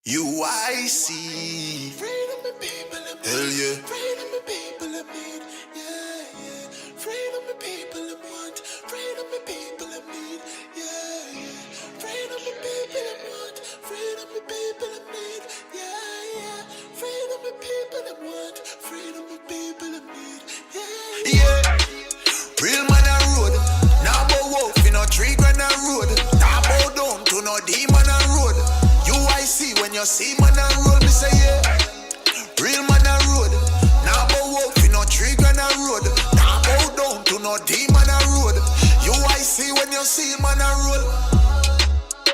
UIC. Freedom the people of Hell yeah. Freedom the people of need. Yeah, yeah. Freedom the people of want. Freedom the people of need. Yeah, yeah. Freedom the people of want. Freedom the people of need. Yeah, yeah. Freedom the people of want. Freedom the people of need. Yeah, Yeah. Real man a road. Now bow wolf in a tree grand a road. Now bow down to no demon a road. UIC when you see man a road, me say yeah. Real man a road. Now bow wolf in a tree grand a road. Now bow down to no demon a road. UIC when you see man a road.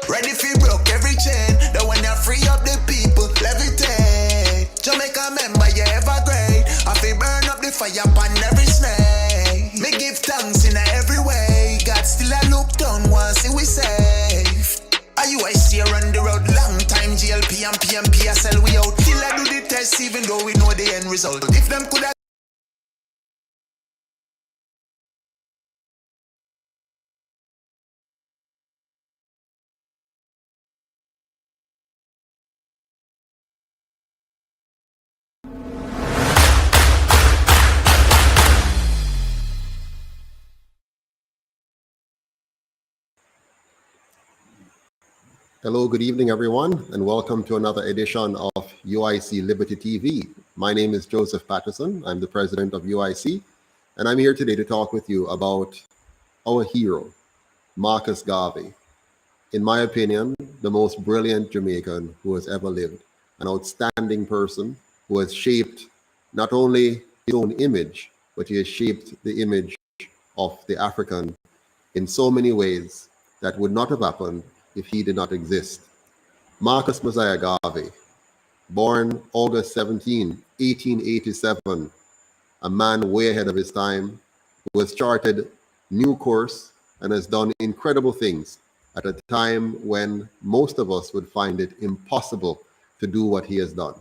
Ready for broke every chain. Then when you free up the people, levitate. Jamaica member, you ever great. I feel burn up the fire upon every snake. Me give thanks in every way. God still a look down once see we safe. I see run the road long time. JLP and PNP I sell we out. Till I do the test even though we know the end result. If them could have Hello, good evening, everyone, and welcome to another edition of UIC Liberty TV. My name is Joseph Patterson. I'm the president of UIC, and I'm here today to talk with you about our hero, Marcus Garvey. In my opinion, the most brilliant Jamaican who has ever lived, an outstanding person who has shaped not only his own image, but he has shaped the image of the African in so many ways that would not have happened if he did not exist. Marcus Mosiah Garvey, born August 17, 1887, a man way ahead of his time, who has charted new course and has done incredible things at a time when most of us would find it impossible to do what he has done.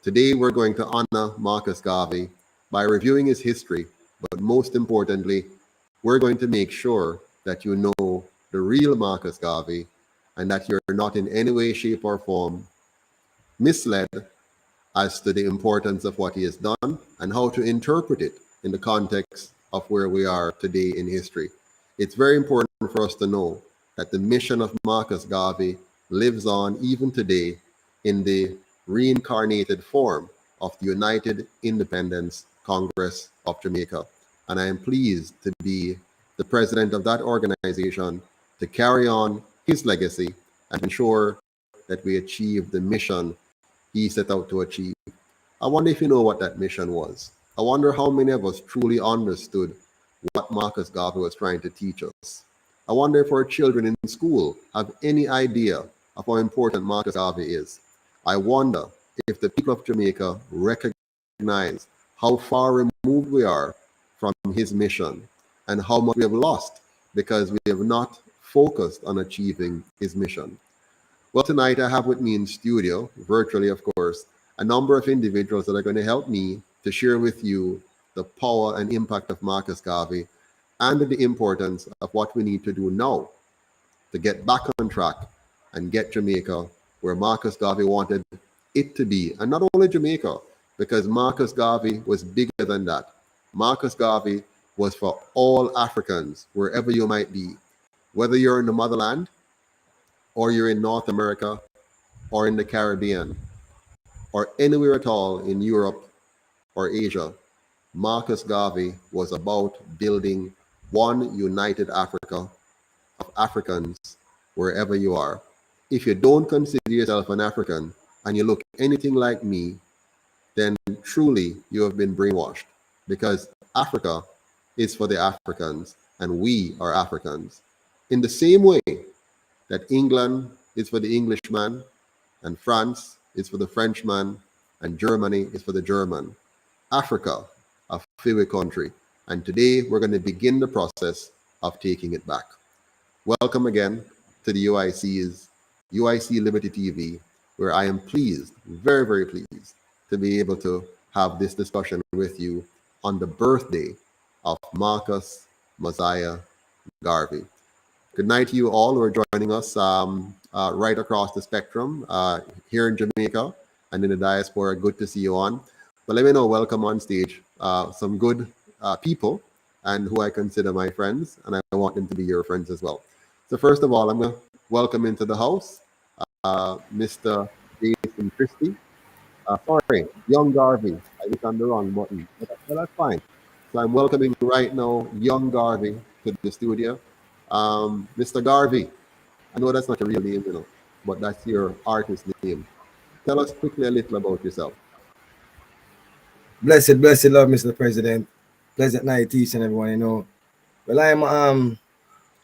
Today, we're going to honor Marcus Garvey by reviewing his history, but most importantly, we're going to make sure that you know the real Marcus Garvey and that you're not in any way, shape, or form misled as to the importance of what he has done and how to interpret it in the context of where we are today in history. It's very important for us to know that the mission of Marcus Garvey lives on even today in the reincarnated form of the United Independence Congress of Jamaica. And I am pleased to be the president of that organization to carry on his legacy and ensure that we achieve the mission he set out to achieve. I wonder if you know what that mission was. I wonder how many of us truly understood what Marcus Garvey was trying to teach us. I wonder if our children in school have any idea of how important Marcus Garvey is. I wonder if the people of Jamaica recognize how far removed we are from his mission and how much we have lost because we have not focused on achieving his mission. Well, tonight I have with me in studio, virtually of course, a number of individuals that are going to help me to share with you the power and impact of Marcus Garvey and the importance of what we need to do now to get back on track and get Jamaica where Marcus Garvey wanted it to be. And not only Jamaica, because Marcus Garvey was bigger than that. Marcus Garvey was for all Africans, wherever you might be. Whether you're in the motherland, or you're in North America, or in the Caribbean, or anywhere at all in Europe or Asia, Marcus Garvey was about building one united Africa of Africans wherever you are. If you don't consider yourself an African and you look anything like me, then truly you have been brainwashed, because Africa is for the Africans and we are Africans. In the same way that England is for the Englishman, and France is for the Frenchman, and Germany is for the German. Africa, a favorite country. And today we're going to begin the process of taking it back. Welcome again to the UIC's UIC Liberty TV, where I am pleased, very, very pleased, to be able to have this discussion with you on the birthday of Marcus Mosiah Garvey. Good night to you all who are joining us right across the spectrum, here in Jamaica and in the diaspora. Good to see you on. But let me know, welcome on stage, some good people and who I consider my friends, and I want them to be your friends as well. So first of all, I'm going to welcome into the house Mr. Jason Christie. Sorry, Young Garvey. I hit on the wrong button, but that's fine. So I'm welcoming right now Young Garvey to the studio. Mr. Garvey, I know that's not your real name, but that's your artist name. Tell us quickly a little about yourself. Blessed love, Mr. President. Pleasant night, each and everyone. Well, I'm a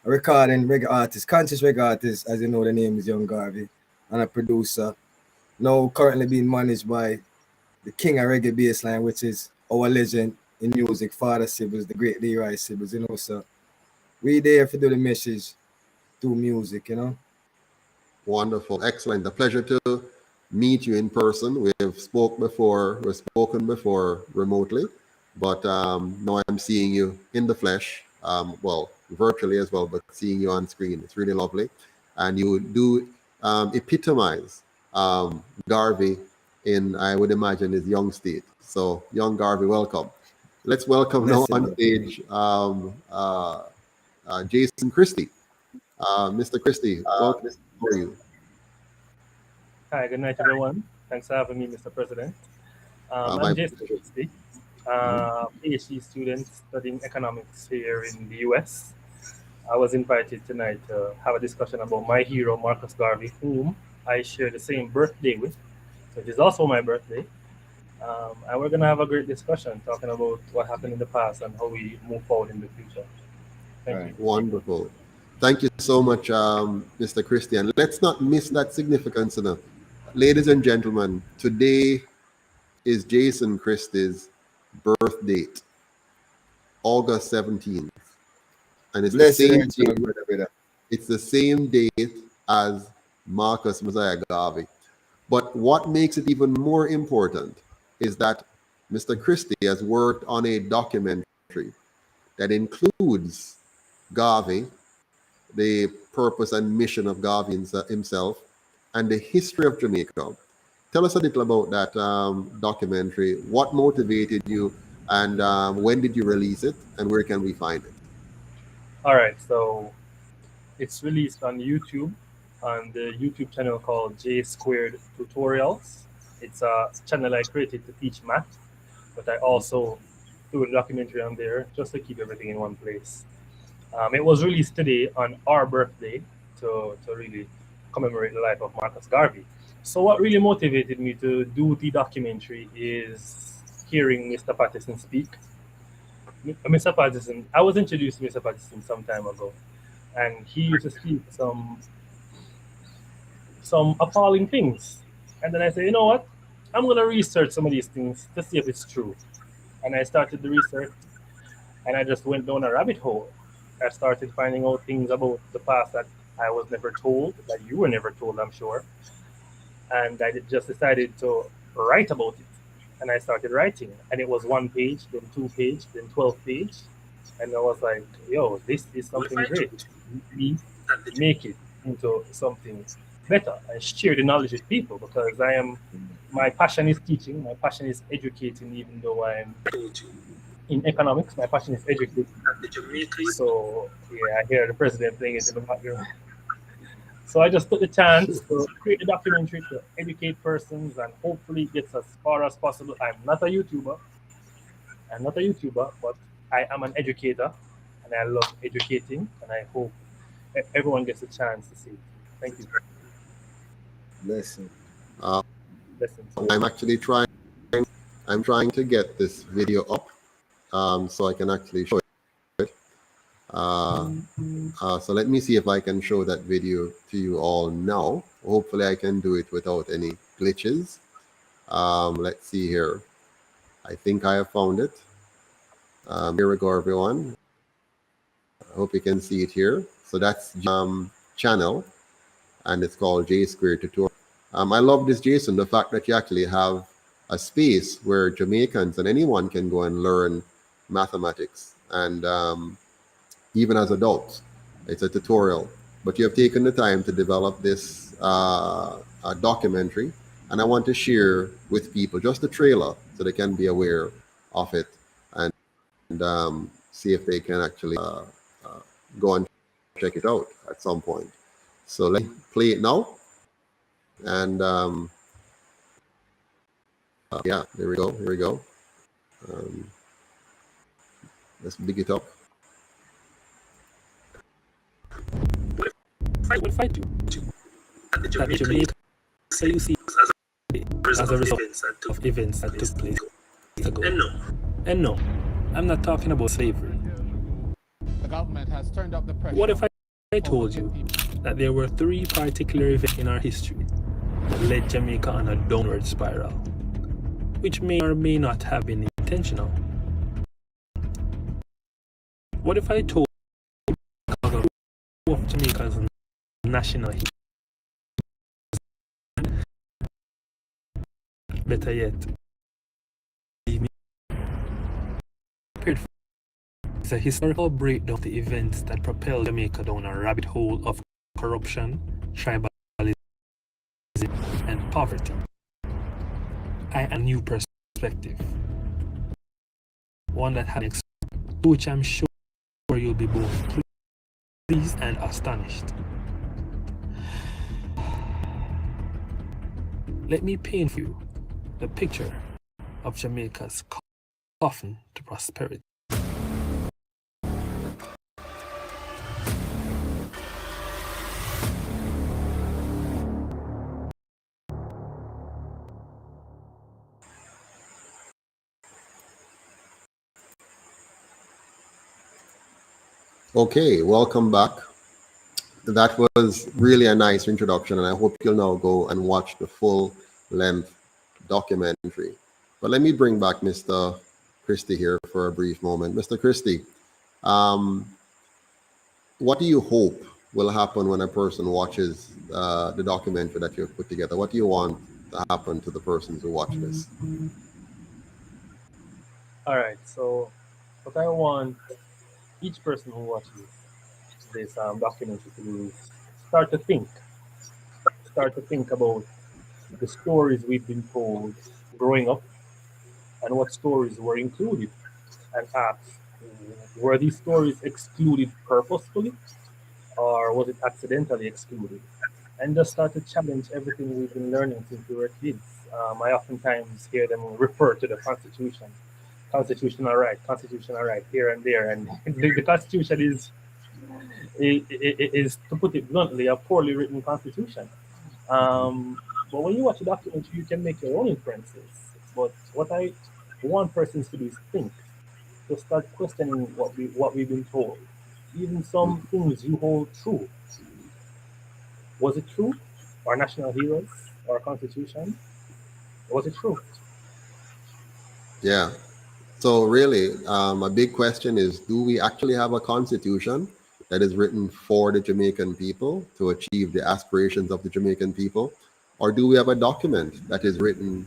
recording reggae artist, conscious reggae artist, as you know. The name is Young Garvey, and a producer. Now currently being managed by the king of reggae bassline, which is our legend in music, Father Sibbles, the great Leroy Sibbles. So we there to do the message through music. Wonderful, excellent. A pleasure to meet you in person. We've spoken before remotely, but now I'm seeing you in the flesh. Well, virtually as well, but seeing you on screen, it's really lovely. And you do epitomize Garvey in, I would imagine, his young state. So, Young Garvey, welcome. Let's welcome now on stage Jason Christie. Mr. Christie, welcome. How are you? Hi, good night, everyone. Thanks for having me, Mr. President. I'm Jason Christie, PhD student studying economics here in the US. I was invited tonight to have a discussion about my hero, Marcus Garvey, whom I share the same birthday with. So it is also my birthday. And we're going to have a great discussion talking about what happened in the past and how we move forward in the future. Thank you. Wonderful. Thank you so much, Mr. Christie. And let's not miss that significance. Ladies and gentlemen, today is Jason Christie's birth date, August 17th. And it's the same date as Marcus Mosiah Garvey. But what makes it even more important is that Mr. Christie has worked on a documentary that includes Garvey, the purpose and mission of Garvey himself, and the history of Jamaica. Tell us a little about that documentary. What motivated you, and when did you release it, and where can we find it? All right, so it's released on YouTube, on the YouTube channel called J Squared Tutorials. It's a channel I created to teach math, but I also do a documentary on there just to keep everything in one place. It was released today on our birthday to really commemorate the life of Marcus Garvey. So what really motivated me to do the documentary is hearing Mr. Patterson speak. Mr. Patterson, I was introduced to Mr. Patterson some time ago, and he used to speak some appalling things. And then I said, you know what? I'm going to research some of these things to see if it's true. And I started the research, and I just went down a rabbit hole. I started finding out things about the past that I was never told, that you were never told, I'm sure. And I just decided to write about it. And I started writing. And it was 1 page, then 2 page, then 12 page. And I was like, yo, this is something great. We make it into something better and share the knowledge with people, because my passion is teaching, my passion is educating, even though I'm in economics, my passion is educating. So yeah, I hear the president playing it in the background. So I just took the chance to create a documentary to educate persons, and hopefully it gets as far as possible. I'm not a YouTuber, but I am an educator, and I love educating, and I hope everyone gets a chance to see it. Thank you. Listen. I'm actually trying to get this video up so I can actually show it. So let me see if I can show that video to you all now. Hopefully I can do it without any glitches. Let's see here. I think I have found it. Here we go, everyone. I hope you can see it here. So that's channel, and it's called J Squared Tutorial. I love this, Jason, the fact that you actually have a space where Jamaicans and anyone can go and learn mathematics, and even as adults, it's a tutorial. but you have taken the time to develop this documentary, and I want to share with people just the trailer so they can be aware of it and see if they can actually go and check it out at some point. So let's play it now. And yeah, there we go. Here we go. Let's dig it up. What if I do that the Jamaica so you see as a result of events that took place ago? And no, I'm not talking about slavery. The government has turned up the pressure. What if I told you that there were 3 particular events in our history that led Jamaica on a downward spiral, which may or may not have been intentional? What if I told you of Jamaica's national heat? Better yet, it's a historical breakdown of the events that propelled Jamaica down a rabbit hole of corruption, tribalism, and poverty. A new perspective, one that had which I'm sure you'll be both pleased and astonished. Let me paint for you the picture of Jamaica's coffin to prosperity. Okay, welcome back. That was really a nice introduction, and I hope you'll now go and watch the full-length documentary. But let me bring back Mr. Christie here for a brief moment. Mr. Christie, what do you hope will happen when a person watches the documentary that you've put together? What do you want to happen to the persons who watch this? All right, so what I want each person who watches this documentary to do is start to think about the stories we've been told growing up and what stories were included, and ask, were these stories excluded purposefully or was it accidentally excluded? And just start to challenge everything we've been learning since we were kids. I oftentimes hear them refer to the Constitution. Constitutional right, here and there. And the Constitution is, to put it bluntly, a poorly written Constitution. But when you watch a documentary, you can make your own inferences. But what I want persons to do is think, to start questioning what we've been told. Even some things you hold true. Was it true? Our national heroes, our Constitution, was it true? Yeah. So really, a big question is, do we actually have a constitution that is written for the Jamaican people to achieve the aspirations of the Jamaican people? Or do we have a document that is written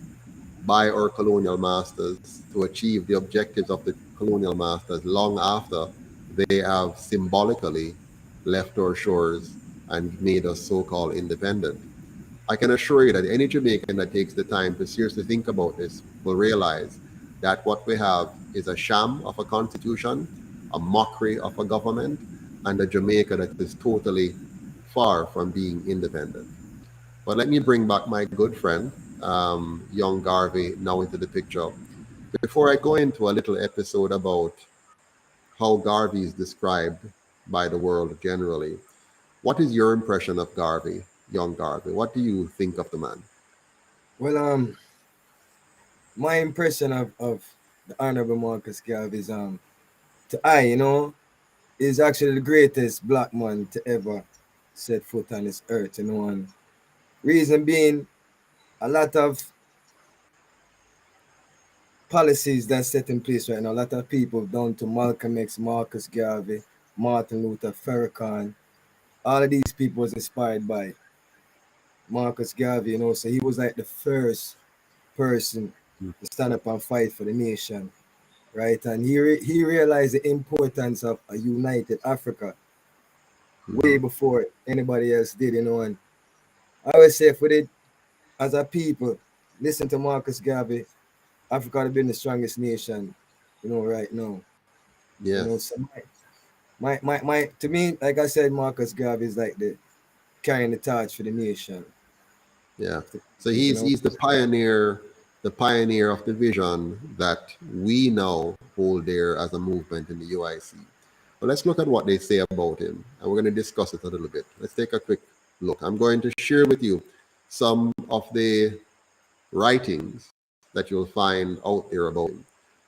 by our colonial masters to achieve the objectives of the colonial masters long after they have symbolically left our shores and made us so-called independent? I can assure you that any Jamaican that takes the time to seriously think about this will realize that what we have is a sham of a constitution, a mockery of a government, and a Jamaica that is totally far from being independent. But let me bring back my good friend, young Garvey, now into the picture. Before I go into a little episode about how Garvey is described by the world generally, what is your impression of Garvey, young Garvey? What do you think of the man? Well, my impression of the Honorable Marcus Garvey is is actually the greatest black man to ever set foot on this earth, and reason being, a lot of policies that's set in place right now, a lot of people down to Malcolm X, Marcus Garvey, Martin Luther, Farrakhan, all of these people was inspired by Marcus Garvey, so he was like the first person to stand up and fight for the nation, right? And he realized the importance of a united Africa, way before anybody else did, you know. And I always say, if we did, as a people, listen to Marcus Garvey, Africa would have been the strongest nation, you know, right now. You know, Yes. so my to me, like I said, Marcus Garvey is like the carrying the torch for the nation. Yeah. So You he's know, he's the pioneer of the vision that we now hold there as a movement in the UIC. But let's look at what they say about him, and we're going to discuss it a little bit. Let's take a quick look. I'm going to share with you some of the writings that you'll find out there about him.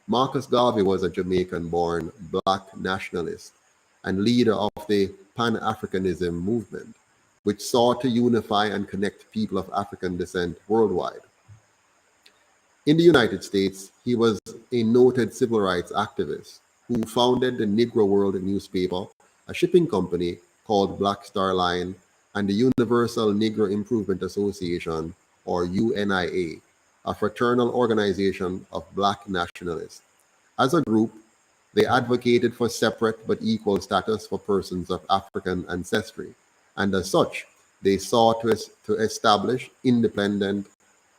Marcus Garvey was a Jamaican-born black nationalist and leader of the Pan-Africanism movement, which sought to unify and connect people of African descent worldwide. In the United States, he was a noted civil rights activist who founded the Negro World newspaper, a shipping company called Black Star Line, and the Universal Negro Improvement Association, or UNIA, a fraternal organization of black nationalists. As a group, they advocated for separate but equal status for persons of African ancestry, and as such, they sought to establish independent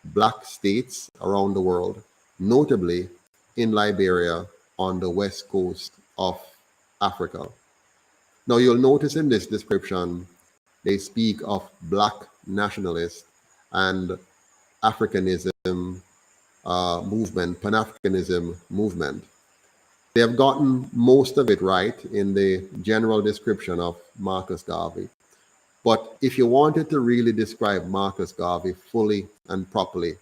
black states around the world, notably in Liberia on the west coast of Africa. Now, you'll notice in this description, they speak of black nationalists and Africanism movement, Pan Africanism movement. They have gotten most of it right in the general description of Marcus Garvey. But if you wanted to really describe Marcus Garvey fully and properly,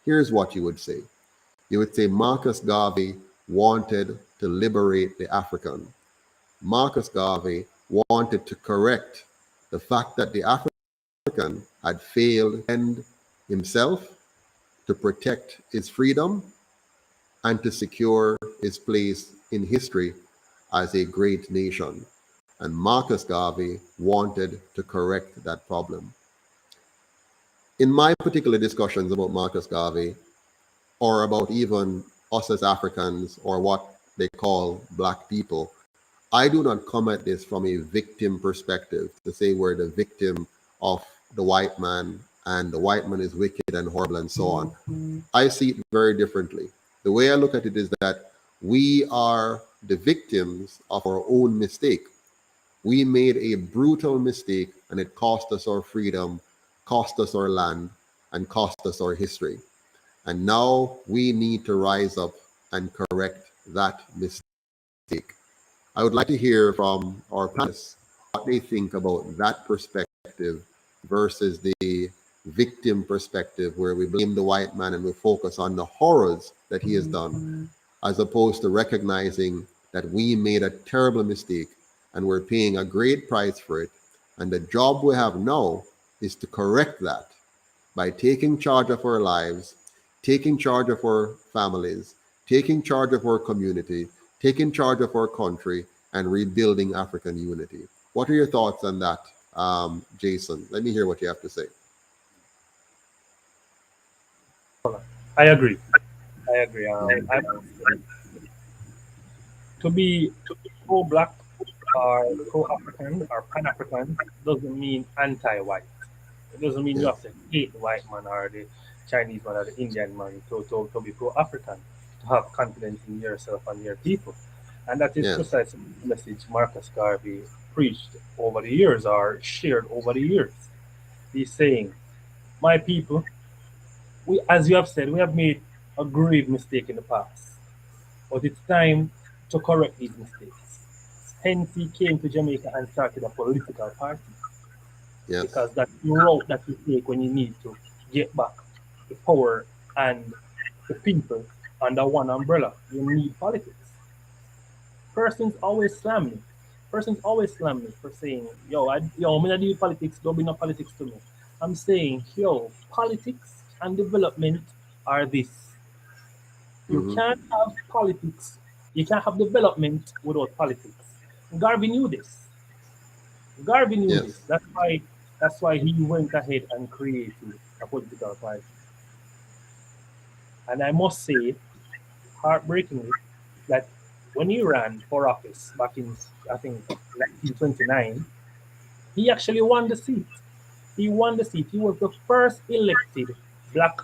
here's what you would say. You would say Marcus Garvey wanted to liberate the African. Marcus Garvey wanted to correct the fact that the African had failed to defend himself, to protect his freedom, and to secure his place in history as a great nation. And Marcus Garvey wanted to correct that problem. In my particular discussions about Marcus Garvey, or about even us as Africans, or what they call black people, I do not come at this from a victim perspective to say we're the victim of the white man and the white man is wicked and horrible and so on. I see it very differently. The way I look at it is that we are the victims of our own mistake. We made a brutal mistake and it cost us our freedom, cost us our land, and cost us our history. And now we need to rise up and correct that mistake. I would like to hear from our panelists what they think about that perspective versus the victim perspective, where we blame the white man and we focus on the horrors that he has done, as opposed to recognizing that we made a terrible mistake and we're paying a great price for it. And the job we have now is to correct that by taking charge of our lives, taking charge of our families, taking charge of our community, taking charge of our country, and rebuilding African unity. What are your thoughts on that, Jason? Let me hear what you have to say. I agree. To be pro-black or pro-African or pan-African doesn't mean anti-white. It doesn't mean you have to hate the white man or the Chinese man or the Indian man to be pro-African, to have confidence in yourself and your people. And that is precisely the message Marcus Garvey preached over the years or shared over the years. He's saying, my people, we, as you have said, we have made a grave mistake in the past, but it's time to correct these mistakes. Hence, he came to Jamaica and started a political party. Yes. Because that's the route that you take when you need to get back the power and the people under one umbrella. You need politics. Persons always slam me for saying, I'm gonna do politics, don't be no politics to me. I'm saying, politics and development are this. You can't have politics, you can't have development without politics. Garvey knew this. That's why he went ahead and created a political party. And I must say, heartbreakingly, that when he ran for office back in, I think, 1929, He actually won the seat. He won the seat. He was the first elected black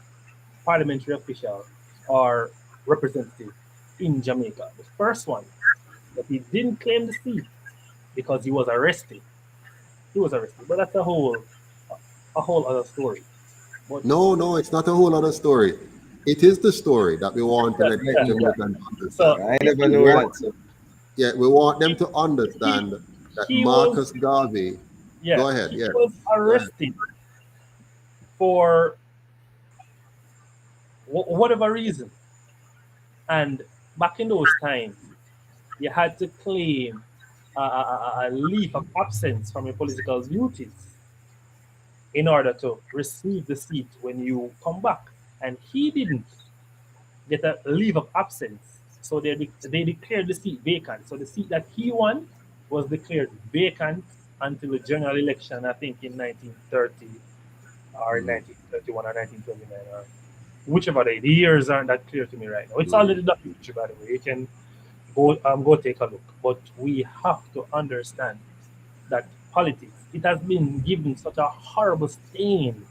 parliamentary official or representative in Jamaica. The first one. But he didn't claim the seat because he was arrested. He was arrested. But that's a whole other story. But No, it's not a whole other story. It is the story that we want to yeah, let yeah, yeah. Jamaicans understand. So I never We knew want, that. So yeah, we want them to understand that he was Marcus Garvey. yeah, Go ahead, he yeah. was Go ahead. arrested for whatever reason. And back in those times, you had to claim a leave of absence from your political duties in order to receive the seat when you come back. And he didn't get a leave of absence. So they declared the seat vacant. So the seat that he won was declared vacant until the general election, I think in 1930 or 1931 or 1929 or whichever day. The years aren't that clear to me right now. It's already documentary, by the way. You can go take a look. But we have to understand that politics, it has been given such a horrible stain.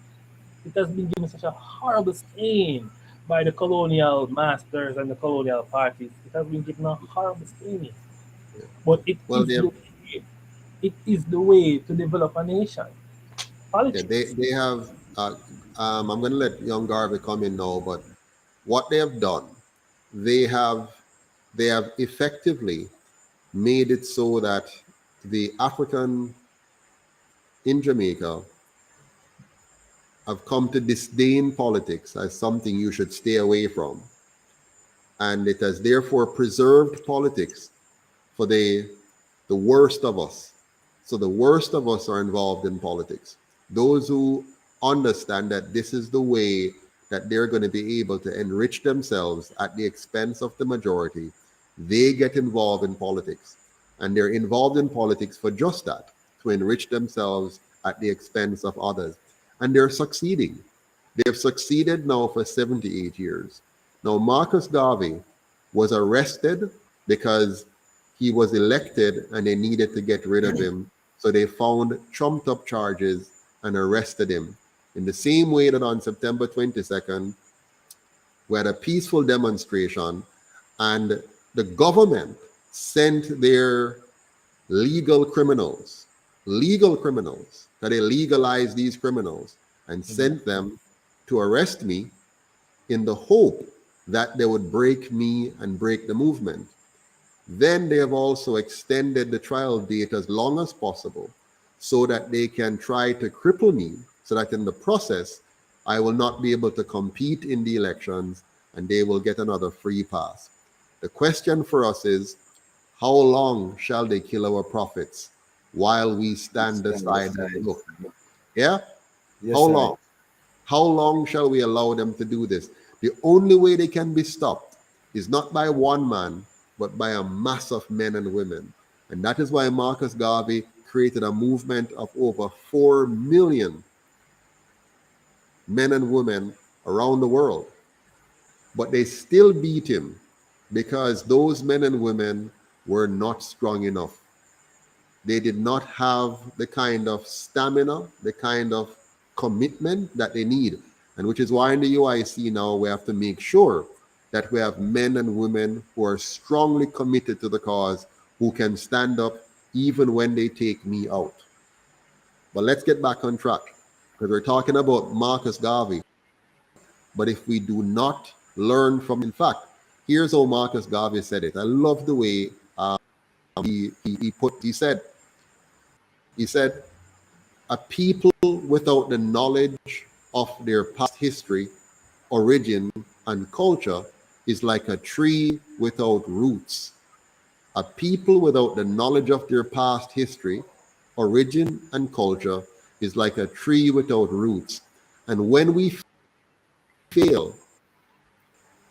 It has been given such a horrible stain by the colonial masters and the colonial parties. It has been given a horrible stain. But Well, they have, it is the way to develop a nation. yeah, Politics. they have. I'm going to let young Garvey come in now, but what they have done, they have they have effectively made it so that the African in Jamaica have come to disdain politics as something you should stay away from. And it has therefore preserved politics for the worst of us. So the worst of us are involved in politics. Those who understand that this is the way that they're going to be able to enrich themselves at the expense of the majority, they get involved in politics. And they're involved in politics for just that, to enrich themselves at the expense of others. And they're succeeding. They've succeeded now for 78 years. Now, Marcus Garvey was arrested because he was elected and they needed to get rid of him. So they found trumped up charges and arrested him. In the same way that on September 22nd, we had a peaceful demonstration and the government sent their legal criminals, that they legalized these criminals and sent them to arrest me in the hope that they would break me and break the movement. Then they have also extended the trial date as long as possible so that they can try to cripple me, so that in the process, I will not be able to compete in the elections and they will get another free pass. The question for us is, how long shall they kill our prophets while we stand aside and look? Yeah? yes, How sir. long? How long shall we allow them to do this? The only way they can be stopped is not by one man, but by a mass of men and women. And that is why Marcus Garvey created a movement of over 4 million men and women around the world. But they still beat him because those men and women were not strong enough. They did not have the kind of stamina, the kind of commitment that they need. And which is why in the UIC now we have to make sure that we have men and women who are strongly committed to the cause, who can stand up even when they take me out. But let's get back on track, because we're talking about Marcus Garvey. But if we do not learn from, in fact, here's how Marcus Garvey said it. I love the way he said, a people without the knowledge of their past history, origin, and culture is like a tree without roots. A people without the knowledge of their past history, origin, and culture is like a tree without roots. And when we fail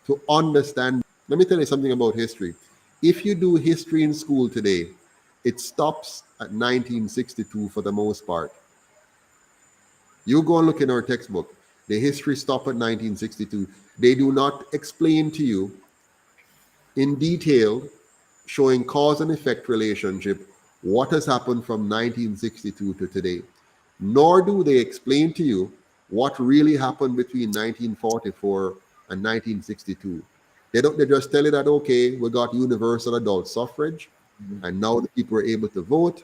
to understand, let me tell you something about history. If you do history in school today, it stops at 1962 for the most part. You go and look in our textbook. The history stopped at 1962. They do not explain to you in detail, showing cause and effect relationship, what has happened from 1962 to today, nor do they explain to you what really happened between 1944 and 1962. They just tell you that, okay, we got universal adult suffrage, and now the people are able to vote,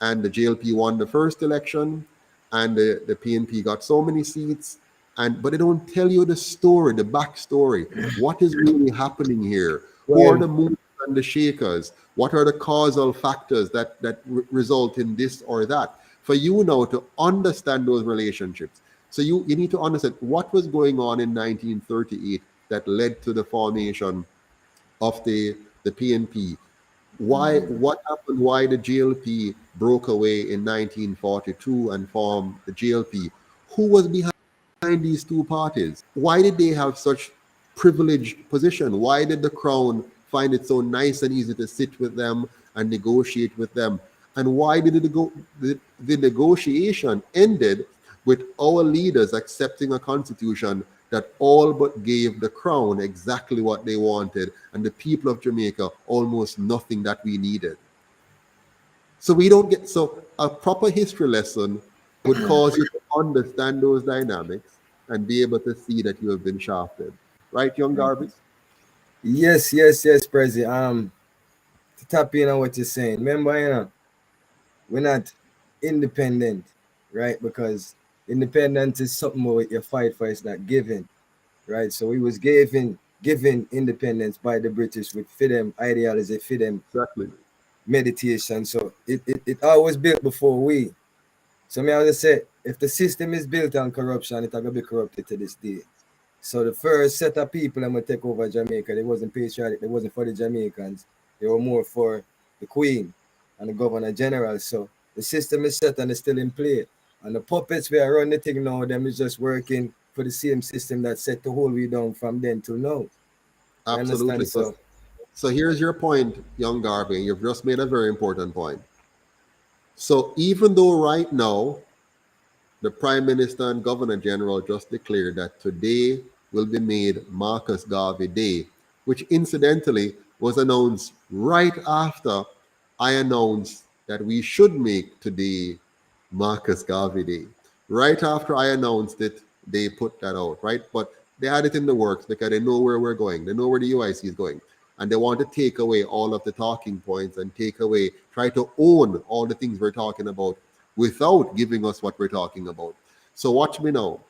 and the JLP won the first election, and the PNP got so many seats, but they don't tell you the story, the backstory. What is really happening here? Who are the movers and the shakers? What are the causal factors that result in this or that? For you now to understand those relationships. So you need to understand what was going on in 1938 that led to the formation of the PNP. What happened? Why the JLP broke away in 1942 and formed the JLP? Who was behind these two parties? Why did they have such privileged position? Why did the crown find it so nice and easy to sit with them and negotiate with them? And why did the negotiation ended with our leaders accepting a constitution that all but gave the crown exactly what they wanted, and the people of Jamaica almost nothing that we needed? So we don't get, so a proper history lesson would cause you to understand those dynamics and be able to see that you have been shafted. Right, young Garvey? Yes, Prezi. To tap in on what you're saying. Remember, we're not independent, right? Because independence is something what you fight for, it's not given, right? So we was given independence by the British with for them ideology, for them Exactly. meditation. So it always built before we. So me always say, if the system is built on corruption, it's gonna be corrupted to this day. So the first set of people that would take over Jamaica, they wasn't patriotic, they wasn't for the Jamaicans, they were more for the Queen and the Governor General. So the system is set and it's still in play. And the puppets we are running the thing now, them is just working for the same system that set the whole way down from then to now. You Absolutely. understand? So here's your point, young Garvey. You've just made a very important point. So even though right now the Prime Minister and Governor General just declared that today will be made Marcus Garvey Day, which incidentally was announced right after I announced that we should make today Marcus Garvey Day. Right after I announced it, they put that out, right? But they had it in the works because they know where we're going. They know where the UIC is going. And they want to take away all of the talking points and try to own all the things we're talking about without giving us what we're talking about. So watch me now.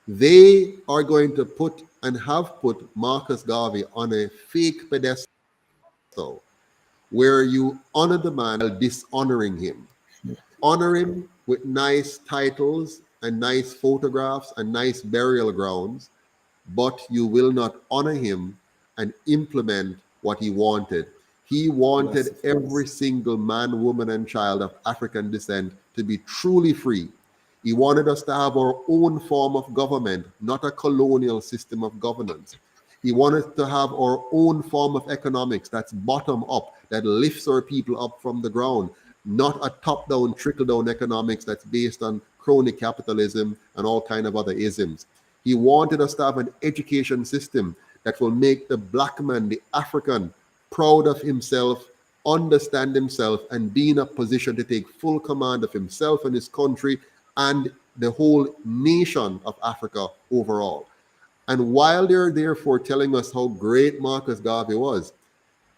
They are going to put and have put Marcus Garvey on a fake pedestal where you honor the man while dishonoring him. Honor him with nice titles and nice photographs and nice burial grounds, but you will not honor him and implement what he wanted. He wanted every single man, woman, and child of African descent to be truly free. He wanted us to have our own form of government, not a colonial system of governance. He wanted to have our own form of economics that's bottom up, that lifts our people up from the ground, not a top-down, trickle-down economics that's based on crony capitalism and all kind of other isms. He wanted us to have an education system that will make the black man, the African, proud of himself, understand himself, and be in a position to take full command of himself and his country and the whole nation of Africa overall. And while they're therefore telling us how great Marcus Garvey was,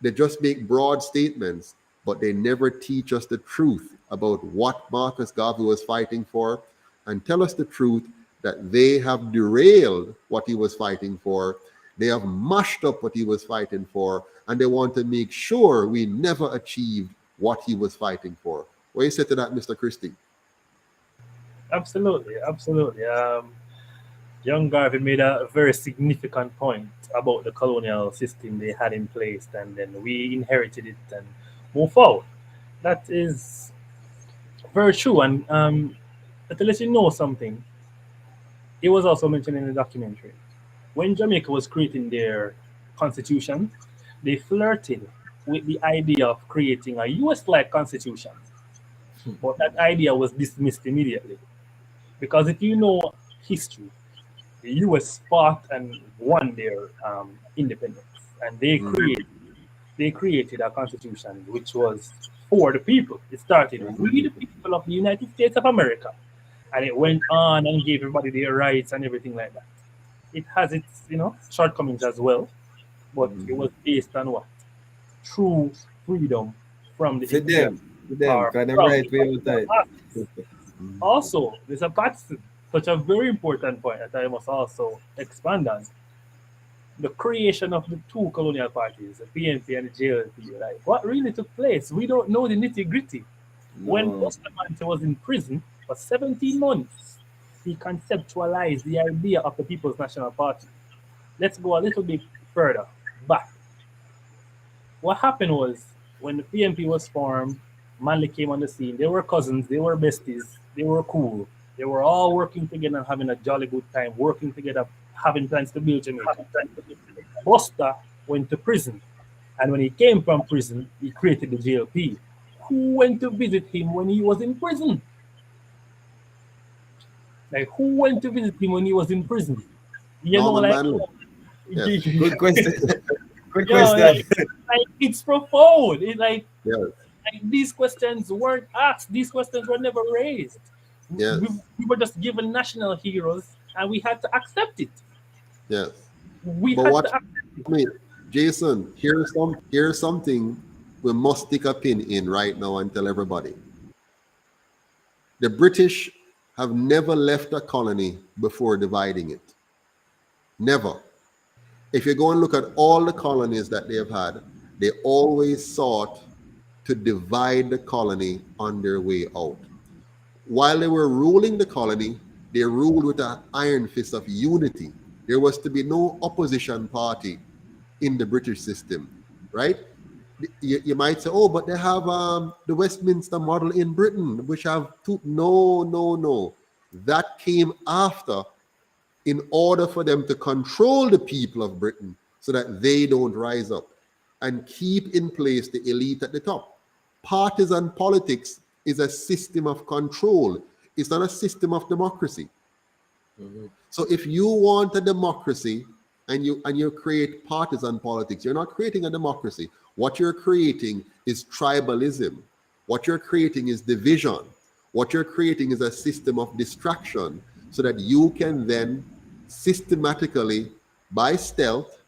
they just make broad statements, but they never teach us the truth about what Marcus Garvey was fighting for, and tell us the truth that they have derailed what he was fighting for. They have mashed up what he was fighting for, and they want to make sure we never achieved what he was fighting for. What do you say to that, Mr. Christie? Absolutely. Young Garvey made a very significant point about the colonial system they had in place, and then we inherited it and moved forward. That is very true. And to let you know something, it was also mentioned in the documentary. When Jamaica was creating their constitution, they flirted with the idea of creating a US-like constitution. But that idea was dismissed immediately. Because if you know history, the US fought and won their independence. And they created a constitution which was for the people. It started with the people of the United States of America, and it went on and gave everybody their rights and everything like that. It has its, shortcomings as well, but it was based on what? True freedom from the For them, or because them from right way out there. Also, there's a Patterson, such a very important point that I must also expand on. The creation of the two colonial parties, the PNP and the JLP. Like, what really took place? We don't know the nitty gritty. When Bustamante was in prison for 17 months, he conceptualized the idea of the People's National Party. Let's go a little bit further back. What happened was, when the PNP was formed, Manley came on the scene. They were cousins, they were besties, they were cool. They were all working together and having a jolly good time, working together, having plans to build Jamaica. Buster went to prison, and when he came from prison, he created the JLP. Who went to visit him when he was in prison? Like, who went to visit him when he was in prison? Norman Manley. Yes. Good question. Good Yo, question. like, it's profound. It's like, Yes. like these questions weren't asked. These questions were never raised. Yes. We were just given national heroes, and we had to accept it. Yes. We But had what to accept it. I mean, Jason, here's something we must stick a pin in right now and tell everybody. The British have never left a colony before dividing it. Never. If you go and look at all the colonies that they have had, they always sought to divide the colony on their way out. While they were ruling the colony, they ruled with an iron fist of unity. There was to be no opposition party in the British system, right? You might say, oh, but they have the Westminster model in Britain, which have two. No. That came after, in order for them to control the people of Britain so that they don't rise up and keep in place the elite at the top. Partisan politics is a system of control. It's not a system of democracy. So if you want a democracy and you create partisan politics, you're not creating a democracy. What you're creating is tribalism. What you're creating is division. What you're creating is a system of distraction so that you can then systematically, by stealth,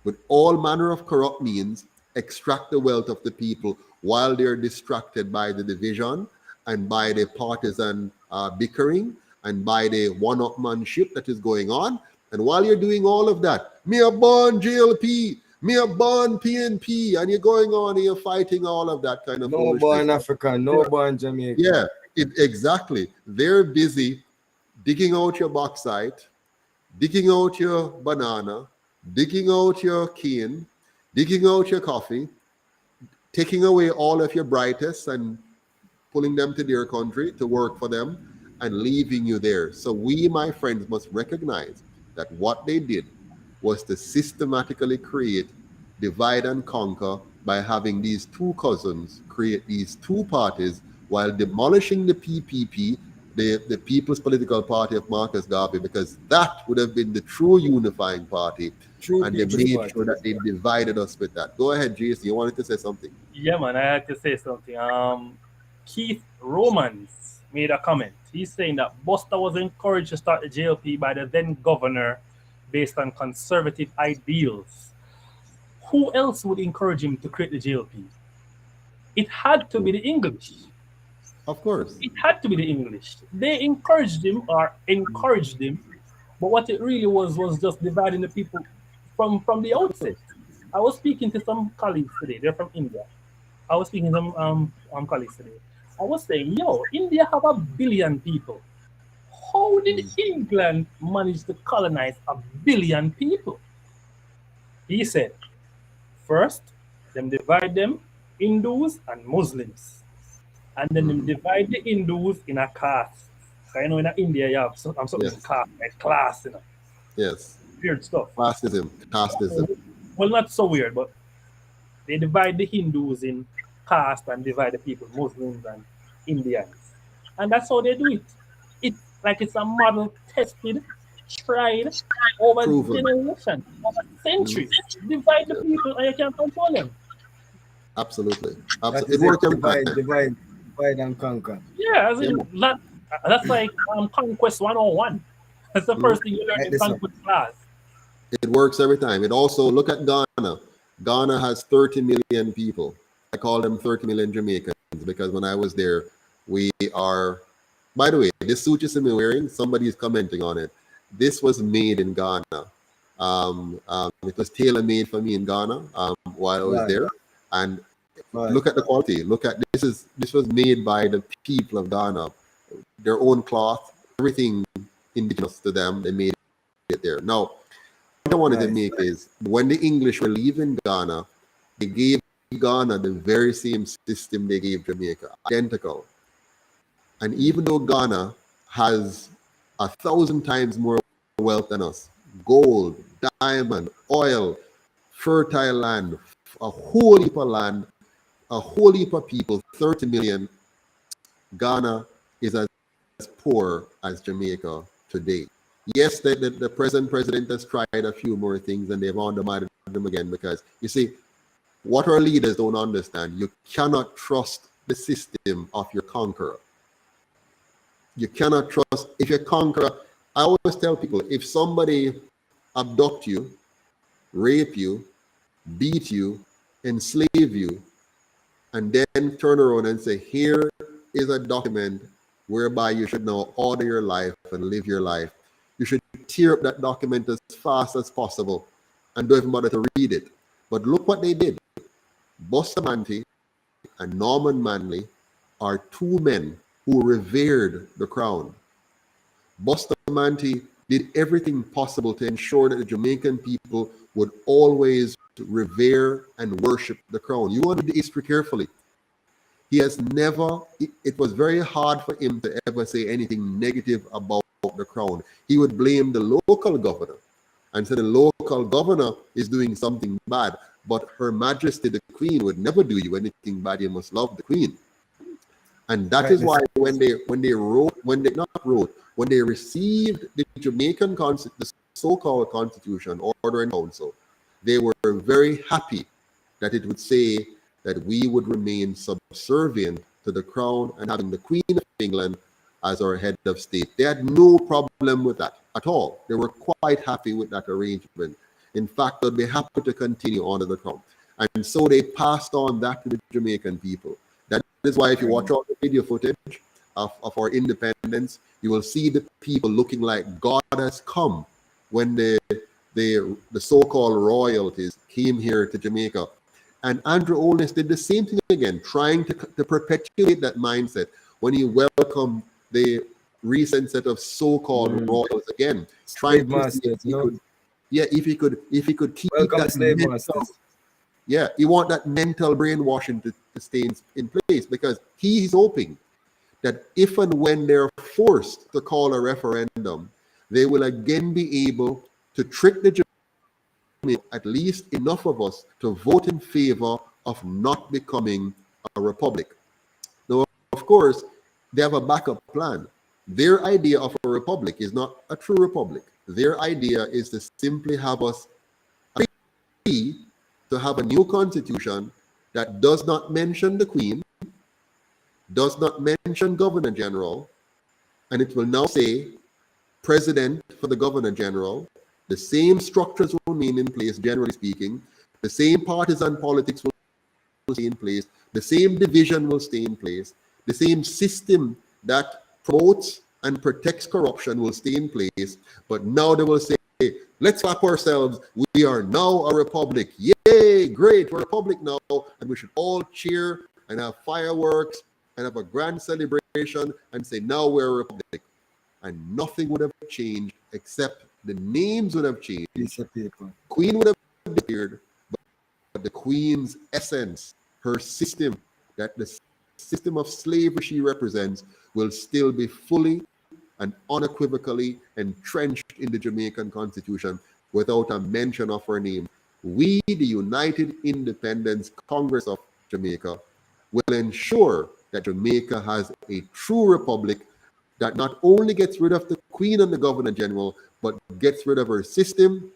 with all manner of corrupt means, extract the wealth of the people while they're distracted by the division and by the partisan bickering and by the one-upmanship that is going on. And while you're doing all of that, me a born JLP, me a born PNP, and you're going on and you're fighting all of that kind of No foolishness. born African, no born Jamaican. Yeah, exactly. They're busy digging out your bauxite, digging out your banana, digging out your cane, digging out your coffee, taking away all of your brightest and pulling them to their country to work for them and leaving you there. So we, my friends, must recognize that what they did was to systematically create, divide and conquer by having these two cousins create these two parties while demolishing the PPP, the People's Political Party of Marcus Garvey, because that would have been the true unifying party. And they made sure that they divided us with that. Go ahead, Jason. You wanted to say something? Yeah, man, I had to say something. Keith Romans made a comment. He's saying that Buster was encouraged to start the JLP by the then governor based on conservative ideals. Who else would encourage him to create the JLP? It had to be the English. Of course. It had to be the English. They encouraged him, but what it really was just dividing the people from the outset. I was speaking to some colleagues today. They're from India. I was speaking to some colleagues today. I was saying, India have 1 billion people. How did England manage to colonize 1 billion people? He said, first, them divide them Hindus and Muslims. And then them divide the Hindus in a caste. So, in India, you have something caste, like class, Yes. Weird stuff. Casteism. Well, not so weird, but they divide the Hindus in caste and divide the people, Muslims and Indians. And that's how they do it. It's a model tested, tried over generations, over centuries. Divide the people and you can't control them. Absolutely. That It is worked it. every time. Divide and conquer. Yeah, as Yeah, in, that's like Conquest 101. That's the mhm. first thing you learn Like in this one. Conquest class. It works every time. It also, look at Ghana. Ghana has 30 million people. I call them 30 million Jamaicans because when I was there, we are, by the way, this suit you see me wearing, somebody is commenting on it. This was made in Ghana. It was tailor made for me in Ghana while I was Right. there. And Right. look at the quality. Look at this was made by the people of Ghana. Their own cloth, everything indigenous to them, they made it there. Now, what I wanted to Nice. make is when the English were leaving Ghana, they gave Ghana the very same system they gave Jamaica, identical. And even though Ghana has 1,000 times more wealth than us, gold, diamond, oil, fertile land, a whole heap of land, a whole heap of people, 30 million, Ghana is as poor as Jamaica today. Yes, the present president has tried a few more things and they've undermined them again because, you see, what our leaders don't understand, you cannot trust the system of your conqueror. You cannot trust, if you conquer, I always tell people, if somebody abduct you, rape you, beat you, enslave you, and then turn around and say, here is a document whereby you should now order your life and live your life. You should tear up that document as fast as possible and don't even bother to read it. But look what they did. Bustamante and Norman Manley are two men who revered the crown. Bustamante did everything possible to ensure that the Jamaican people would always revere and worship the crown. You want to read the history carefully. He has never, it was very hard for him to ever say anything negative about the crown. He would blame the local governor and say the local governor is doing something bad. But Her Majesty the Queen would never do you anything bad. You must love the Queen. And that is why when they received the Jamaican the so-called Constitution, Order and Council, they were very happy that it would say that we would remain subservient to the crown and having the Queen of England as our head of state. They had no problem with that at all. They were quite happy with that arrangement. In fact, they'd be happy to continue under the crown. And so they passed on that to the Jamaican people. That is why if you watch all the video footage of our independence, you will see the people looking like God has come when the so-called royalties came here to Jamaica. And Andrew Holness did the same thing again, trying to perpetuate that mindset when he welcomed the recent set of so-called royals again, trying to see if he could, if he could keep Welcome that slave mental, masters. you want that mental brainwashing to stay in place, because he is hoping that if and when they're forced to call a referendum, they will again be able to trick the at least enough of us to vote in favor of not becoming a republic. Now, of course, they have a backup plan. Their idea of a republic is not a true republic. Their idea is to simply have us agree to have a new constitution that does not mention the Queen, does not mention Governor General, and it will now say President for the Governor General. The same structures will remain in place, generally speaking. The same partisan politics will stay in place. The same division will stay in place. The same system that promotes and protects corruption will stay in place. But now they will say, let's clap ourselves. We are now a republic. Yay, great, we're a republic now. And we should all cheer and have fireworks and have a grand celebration and say, now we're a republic. And nothing would have changed except the names would have changed. Queen would have disappeared, but the Queen's essence, her system, that the system of slavery she represents, will still be fully and unequivocally entrenched in the Jamaican Constitution without a mention of her name. We, the United Independence Congress of Jamaica, will ensure that Jamaica has a true republic that not only gets rid of the Queen and the Governor General, but gets rid of her system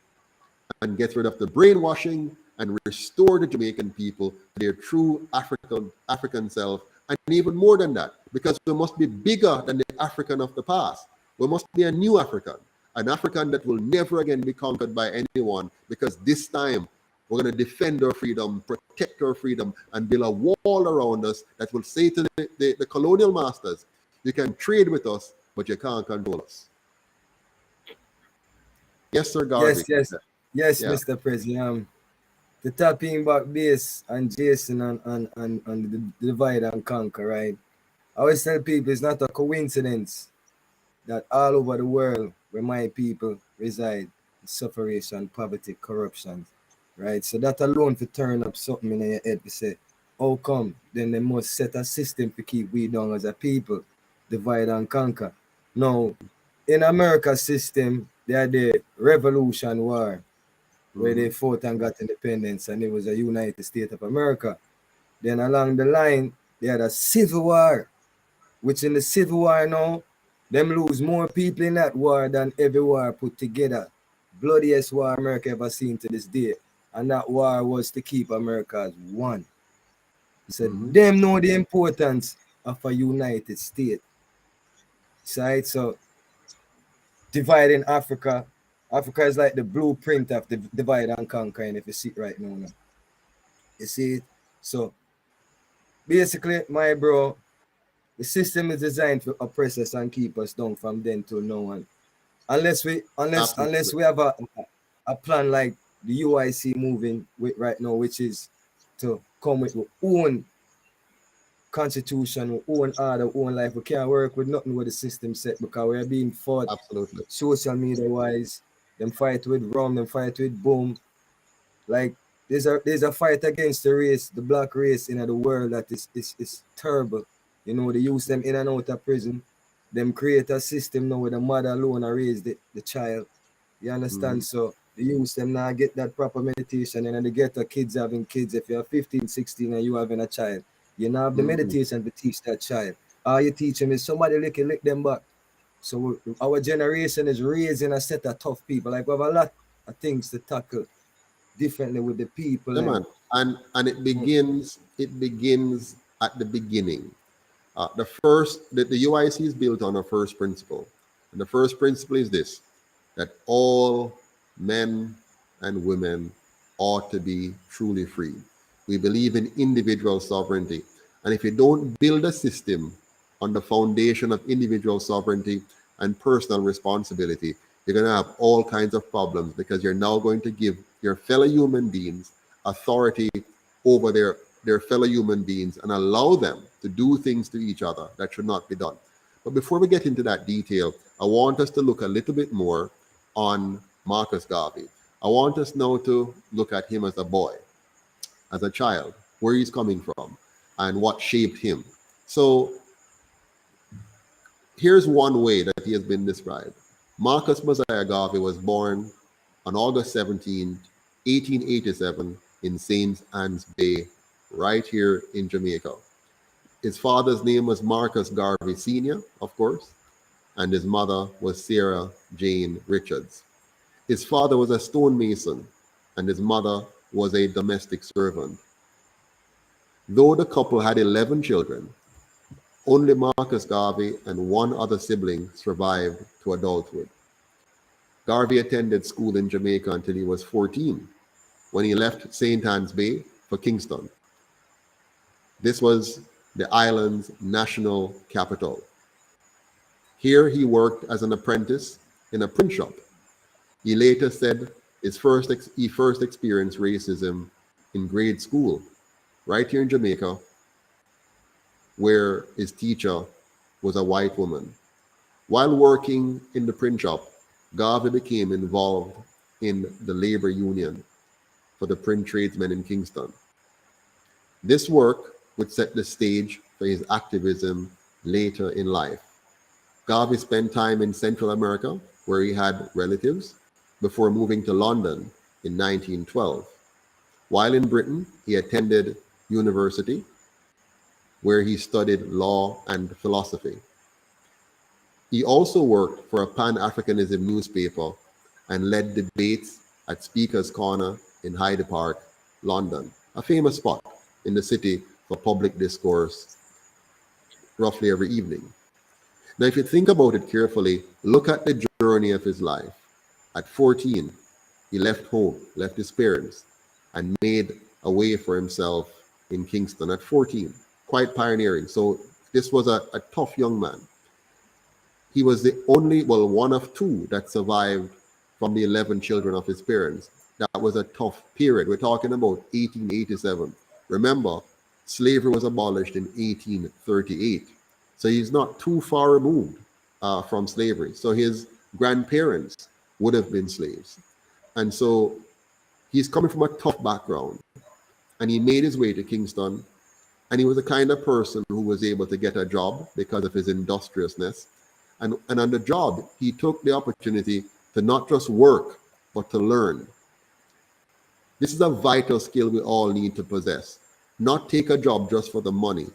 and gets rid of the brainwashing and restore the Jamaican people to their true African self, and even more than that, because we must be bigger than the African of the past. We must be a new African, an African that will never again be conquered by anyone, because this time we're going to defend our freedom, protect our freedom, and build a wall around us that will say to the colonial masters, you can trade with us, but you can't control us. Yes, Sir Garvey. Yes, Yeah. Mr. President. The tapping back base and Jason and the divide and conquer, right? I always tell people it's not a coincidence that all over the world where my people reside, sufferation, poverty, corruption, right? So that alone to turn up something in your head to say, how come? Then they must set a system to keep we down as a people, divide and conquer. Now, in America's system, they had the Revolution War, where they fought and got independence, and it was a United States of America. Then along the line, they had a Civil War, which in the Civil War now, them lose more people in that war than every war put together. Bloodiest war America ever seen to this day. And that war was to keep America as one. So them know the importance of a United States. So dividing Africa. Africa is like the blueprint of the divide and conquer, and if you see it right now. You see it? So basically, my bro, the system is designed to oppress us and keep us down from then to now. And unless we have a plan like the UIC moving with right now, which is to come with our own constitution, our own order, our own life. We can't work with nothing with the system set because we're being fought social media wise. Them fight with rum, them fight with boom. Like there's a fight against the race, the black race in the world that is terrible. You know, they use them in and out of prison. Them create a system now where the mother alone raise the child. You understand? So they use them now get that proper meditation, and then they get the kids having kids. If you're 15, 16 and you having a child, you now have the meditation to teach that child. All you teach them is somebody lick them back. So our generation is raising a set of tough people. Like we have a lot of things to tackle differently with the people. Yeah, man. And it begins at the beginning. The UIC is built on a first principle. And the first principle is this, that all men and women ought to be truly free. We believe in individual sovereignty. And if you don't build a system on the foundation of individual sovereignty and personal responsibility, you're going to have all kinds of problems, because you're now going to give your fellow human beings authority over their fellow human beings and allow them to do things to each other that should not be done. But before we get into that detail, I want us to look a little bit more on Marcus Garvey. I want us now to look at him as a boy, as a child, where he's coming from and what shaped him. So here's one way that he has been described. Marcus Mosiah Garvey was born on August 17, 1887 in St. Anne's Bay, right here in Jamaica. His father's name was Marcus Garvey Sr., of course, and his mother was Sarah Jane Richards. His father was a stonemason, and his mother was a domestic servant. Though the couple had 11 children, only Marcus Garvey and one other sibling survived to adulthood. Garvey attended school in Jamaica until he was 14, when he left St. Anne's Bay for Kingston. This was the island's national capital. Here he worked as an apprentice in a print shop. He later said he first experienced racism in grade school, right here in Jamaica, where his teacher was a white woman. While working in the print shop, Garvey became involved in the labor union for the print tradesmen in Kingston. This work would set the stage for his activism later in life. Garvey spent time in Central America, where he had relatives, before moving to London in 1912. While in Britain, he attended university, where he studied law and philosophy. He also worked for a Pan-Africanism newspaper and led debates at Speaker's Corner in Hyde Park London, a famous spot in the city for public discourse roughly every evening. Now, if you think about it carefully, look at the journey of his life. At 14, he left home, left his parents, and made a way for himself in Kingston at 14. Quite pioneering. So this was a tough young man. He was the only, well, one of two that survived from the 11 children of his parents. That was a tough period. We're talking about 1887. Remember, slavery was abolished in 1838. So he's not too far removed from slavery. So his grandparents would have been slaves. And so he's coming from a tough background. And he made his way to Kingston. And he was the kind of person who was able to get a job because of his industriousness. And on the job, he took the opportunity to not just work, but to learn. This is a vital skill we all need to possess. Not take a job just for the money,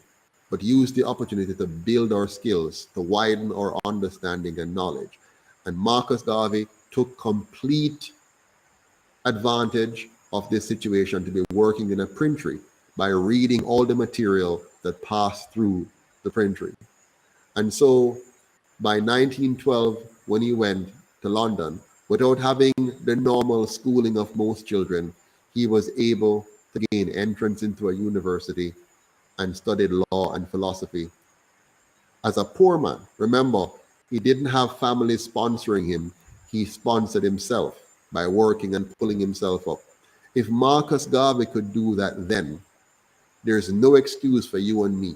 but use the opportunity to build our skills, to widen our understanding and knowledge. And Marcus Garvey took complete advantage of this situation to be working in a printry by reading all the material that passed through the printry. And so by 1912, when he went to London, without having the normal schooling of most children, he was able to gain entrance into a university and studied law and philosophy. As a poor man, remember, he didn't have family sponsoring him. He sponsored himself by working and pulling himself up. If Marcus Garvey could do that then, there's no excuse for you and me.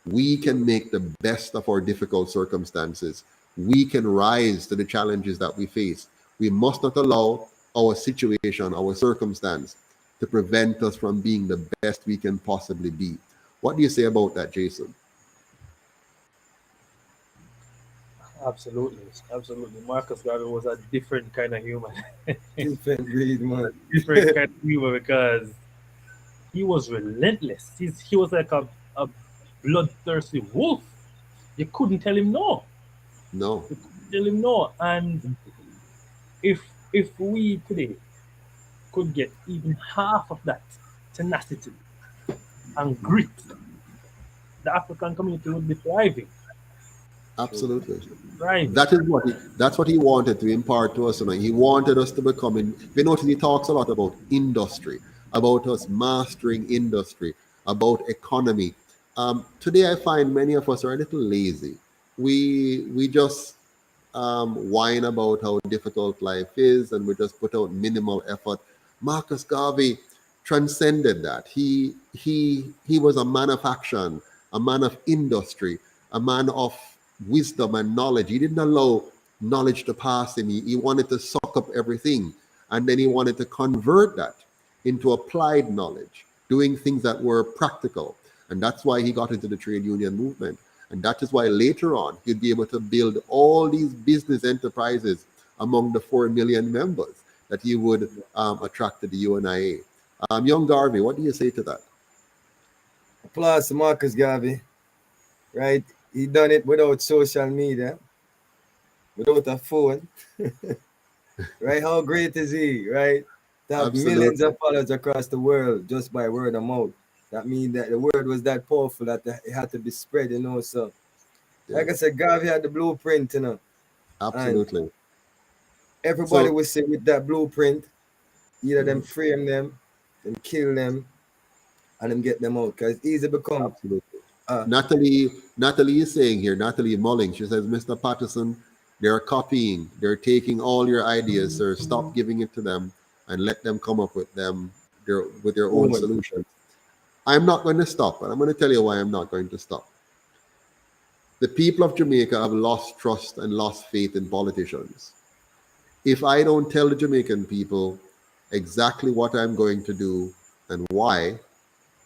We can make the best of our difficult circumstances. We can rise to the challenges that we face. We must not allow our situation, our circumstance, to prevent us from being the best we can possibly be. What do you say about that, Jason? Absolutely. Marcus Garvey was a different kind of human. Different breed, man. Different kind of human because he was relentless. He was like a bloodthirsty wolf. You couldn't tell him no. No. You couldn't tell him no. And if we today could get even half of that tenacity and grit, the African community would be thriving. Absolutely. Right. That's what he wanted to impart to us. He wanted us to become. If you notice, he talks a lot about industry, about us mastering industry, about economy. Today, I find many of us are a little lazy. We just whine about how difficult life is, and we just put out minimal effort. Marcus Garvey transcended that. He was a man of action, a man of industry, a man of wisdom and knowledge. He didn't allow knowledge to pass him. He wanted to suck up everything, and then he wanted to convert that into applied knowledge, doing things that were practical. And that's why he got into the trade union movement. And that is why later on he'd be able to build all these business enterprises among the 4 million members that he would attract to the UNIA. Young Garvey, what do you say to that? Applause to Marcus Garvey, right? He done it without social media, without a phone, right? How great is he, right? To have millions of followers across the world just by word of mouth. That means that the word was that powerful that it had to be spread, So, like I said, Garvey had the blueprint, Absolutely. And everybody will say with that blueprint, either them frame them, them kill them, and them get them out. Because it's easy to become. Absolutely. Natalie is saying here, Natalie Mulling, she says, Mr. Patterson, they're copying. They're taking all your ideas, sir. Stop giving it to them and let them come up with their own solutions. I'm not going to stop, and I'm going to tell you why I'm not going to stop. The people of Jamaica have lost trust and lost faith in politicians. If I don't tell the Jamaican people exactly what I'm going to do and why,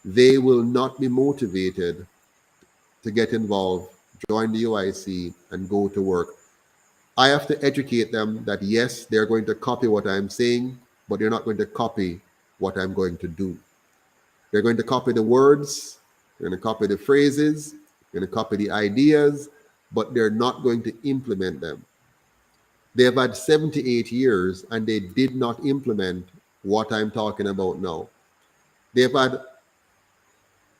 they will not be motivated to get involved, join the UIC, and go to work. I have to educate them that yes, they're going to copy what I'm saying, but they're not going to copy what I'm going to do. They're going to copy the words, they're going to copy the phrases, they're going to copy the ideas, but they're not going to implement them. They have had 78 years and they did not implement what I'm talking about now. They've had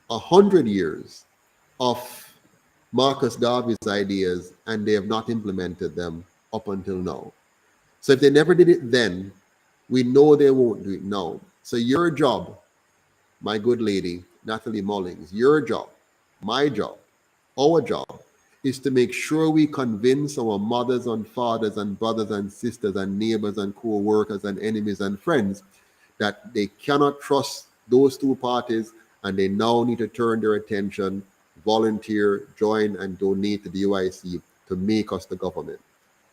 100 years of Marcus Garvey's ideas, and they have not implemented them up until now. So if they never did it then, we know they won't do it now. So your job, my good lady, Natalie Mullings, your job, my job, our job, is to make sure we convince our mothers and fathers and brothers and sisters and neighbors and co-workers and enemies and friends that they cannot trust those two parties, and they now need to turn their attention, volunteer, join, and donate to the UIC to make us the government.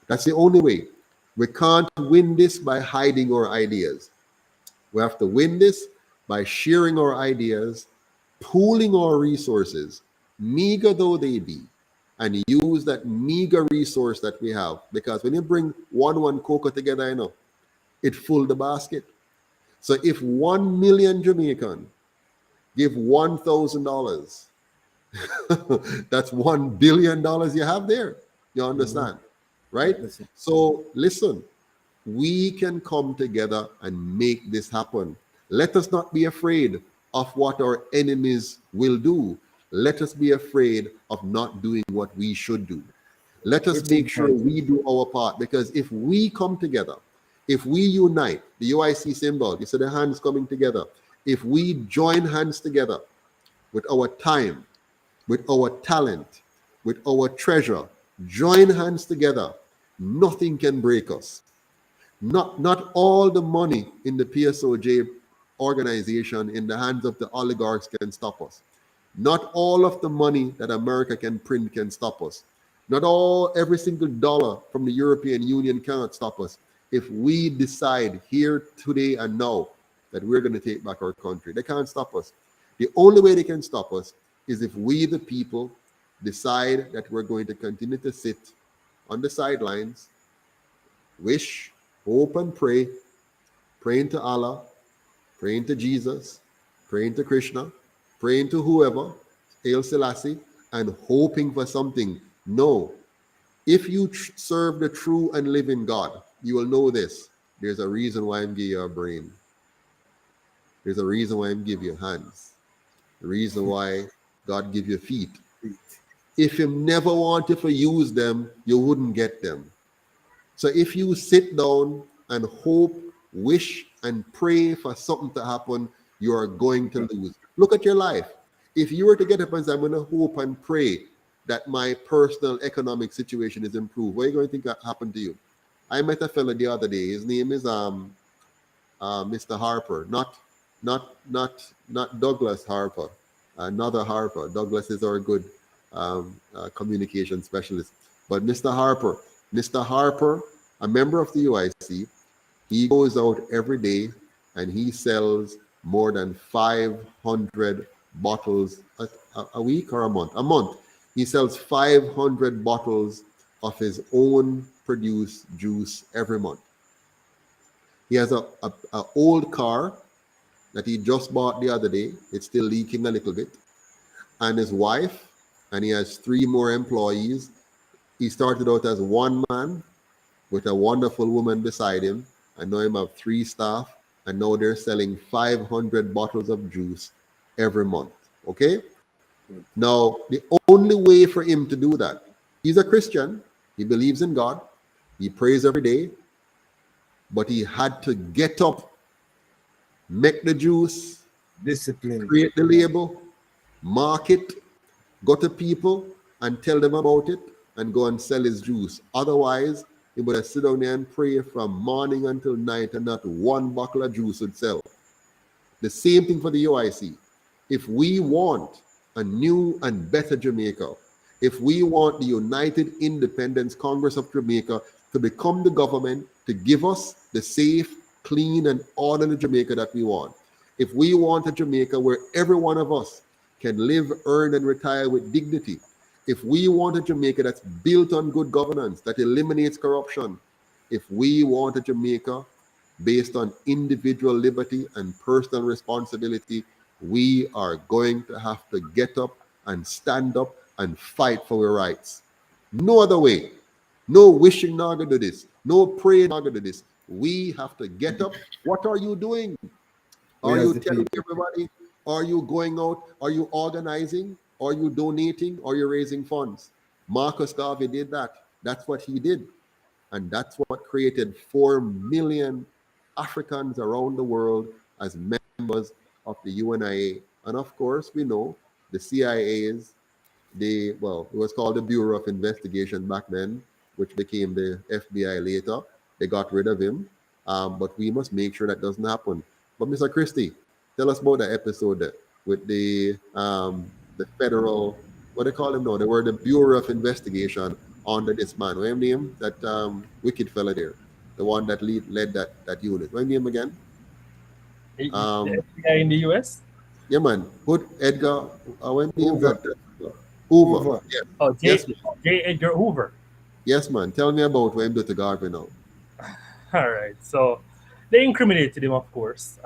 That's the only way. We can't win this by hiding our ideas. We have to win this by sharing our ideas, pooling our resources, meager though they be, and use that meager resource that we have. Because when you bring one cocoa together, you know, it full the basket. So if 1 million Jamaican give $1,000, that's $1 billion you have there. You understand? Right? So listen, we can come together and make this happen. Let us not be afraid of what our enemies will do. Let us be afraid of not doing what we should do. Let us make sure we do our part, because if we come together, if we unite, the UIC symbol, you see the hands coming together, if we join hands together with our time, with our talent, with our treasure, join hands together, nothing can break us. Not all the money in the PSOJ organization in the hands of the oligarchs can stop us. Not all of the money that America can print can stop us. Not every single dollar from the European Union cannot stop us. If we decide here today and now that we're going to take back our country, they can't stop us. The only way they can stop us is if we, the people, decide that we're going to continue to sit on the sidelines, wish, hope, and pray, praying to Allah, praying to Jesus, praying to Krishna, praying to whoever, Haile Selassie, and hoping for something. No. If you serve the true and living God, you will know this. There's a reason why I'm giving you a brain. There's a reason why I'm giving you hands. The reason why God give you feet. If you never wanted to use them, you wouldn't get them. So if you sit down and hope, wish, and pray for something to happen, you are going to lose. Look at your life. If you were to get up and say, I'm going to hope and pray that my personal economic situation is improved, what are you going to think happened to you? I met a fellow the other day. His name is Mr. Harper, not Douglas Harper, another Harper. Douglas is our good communication specialist. But Mr. Harper, a member of the UIC, he goes out every day and he sells more than 500 bottles a week or a month. A month. He sells 500 bottles of his own produced juice every month. He has a old car that he just bought the other day. It's still leaking a little bit. And his wife, and he has 3 more employees. He started out as one man with a wonderful woman beside him. I know him have 3 staff, and now they're selling 500 bottles of juice every month. Okay? Now, the only way for him to do that, he's a Christian, he believes in God, he prays every day, but he had to get up, make the juice, discipline, create the label, mark it, go to people and tell them about it, and go and sell his juice. Otherwise, he would have sit down there and pray from morning until night, and not one bottle of juice would sell. The same thing for the UIC. If we want a new and better Jamaica, if we want the United Independence Congress of Jamaica to become the government, to give us the safe, clean, and orderly Jamaica that we want, if we want a Jamaica where every one of us can live, earn, and retire with dignity, if we want a Jamaica that's built on good governance, that eliminates corruption, if we want a Jamaica based on individual liberty and personal responsibility, we are going to have to get up and stand up and fight for our rights. No other way. No wishing not to do this. No praying not to do this. We have to get up. What are you doing? Are We as you the telling people. everybody? Are you going out? Are you organizing? Are you donating? Are you raising funds? Marcus Garvey did that. That's what he did. And that's what created 4 million Africans around the world as members of the UNIA. And of course, we know the CIA's, it was called the Bureau of Investigation back then, which became the FBI later. They got rid of him. But we must make sure that doesn't happen. But Mr. Christie, tell us about the episode there with the federal, what they call him now? They were the Bureau of Investigation under this man. What name? That wicked fella there, the one that led that unit. What name again? The FBI in the US? Yeah, man. Put Edgar. What name Hoover. that? Hoover. Hoover. Yeah. Oh, Yes. J. Edgar Hoover. Yes, man. Tell me about what him do to Garvey now. All right. So they incriminated him, of course.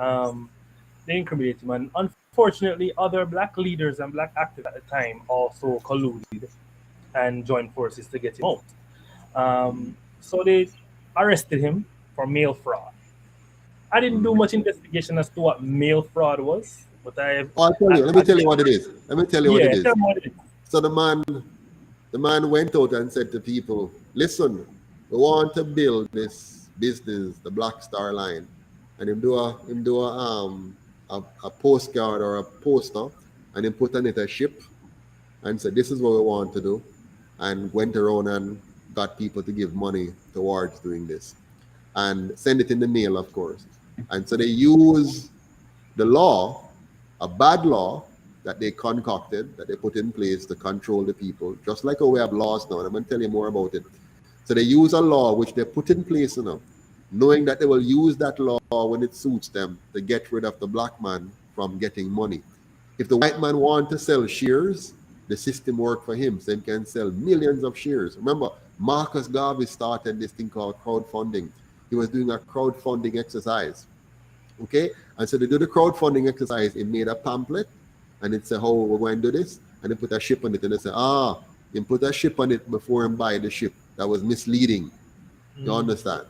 They incriminated him, and unfortunately, other black leaders and black activists at the time also colluded and joined forces to get him out. So they arrested him for mail fraud. I didn't do much investigation as to what mail fraud was, but I'll tell you. Let me tell you what it is. Let me tell you what it is. tell me what it is. So the man went out and said to people, "Listen, we want to build this business, the Black Star Line," and him do a postcard or a poster, and him put on it a ship, and said, "This is what we want to do," and went around and got people to give money towards doing this, and send it in the mail, of course. And so they use the law, a bad law that they concocted, that they put in place to control the people, just like how we have laws now, and I'm going to tell you more about it. So they use a law which they put in place now, knowing that they will use that law when it suits them to get rid of the black man from getting money. If the white man wants to sell shares, the system worked for him, so he can sell millions of shares. Remember, Marcus Garvey started this thing called crowdfunding. He was doing a crowdfunding exercise. Okay? And so they do the crowdfunding exercise. He made a pamphlet, and it said, "How we're going to do this?" And they put a ship on it, and they said, he put a ship on it before him buy the ship. That was misleading. You understand?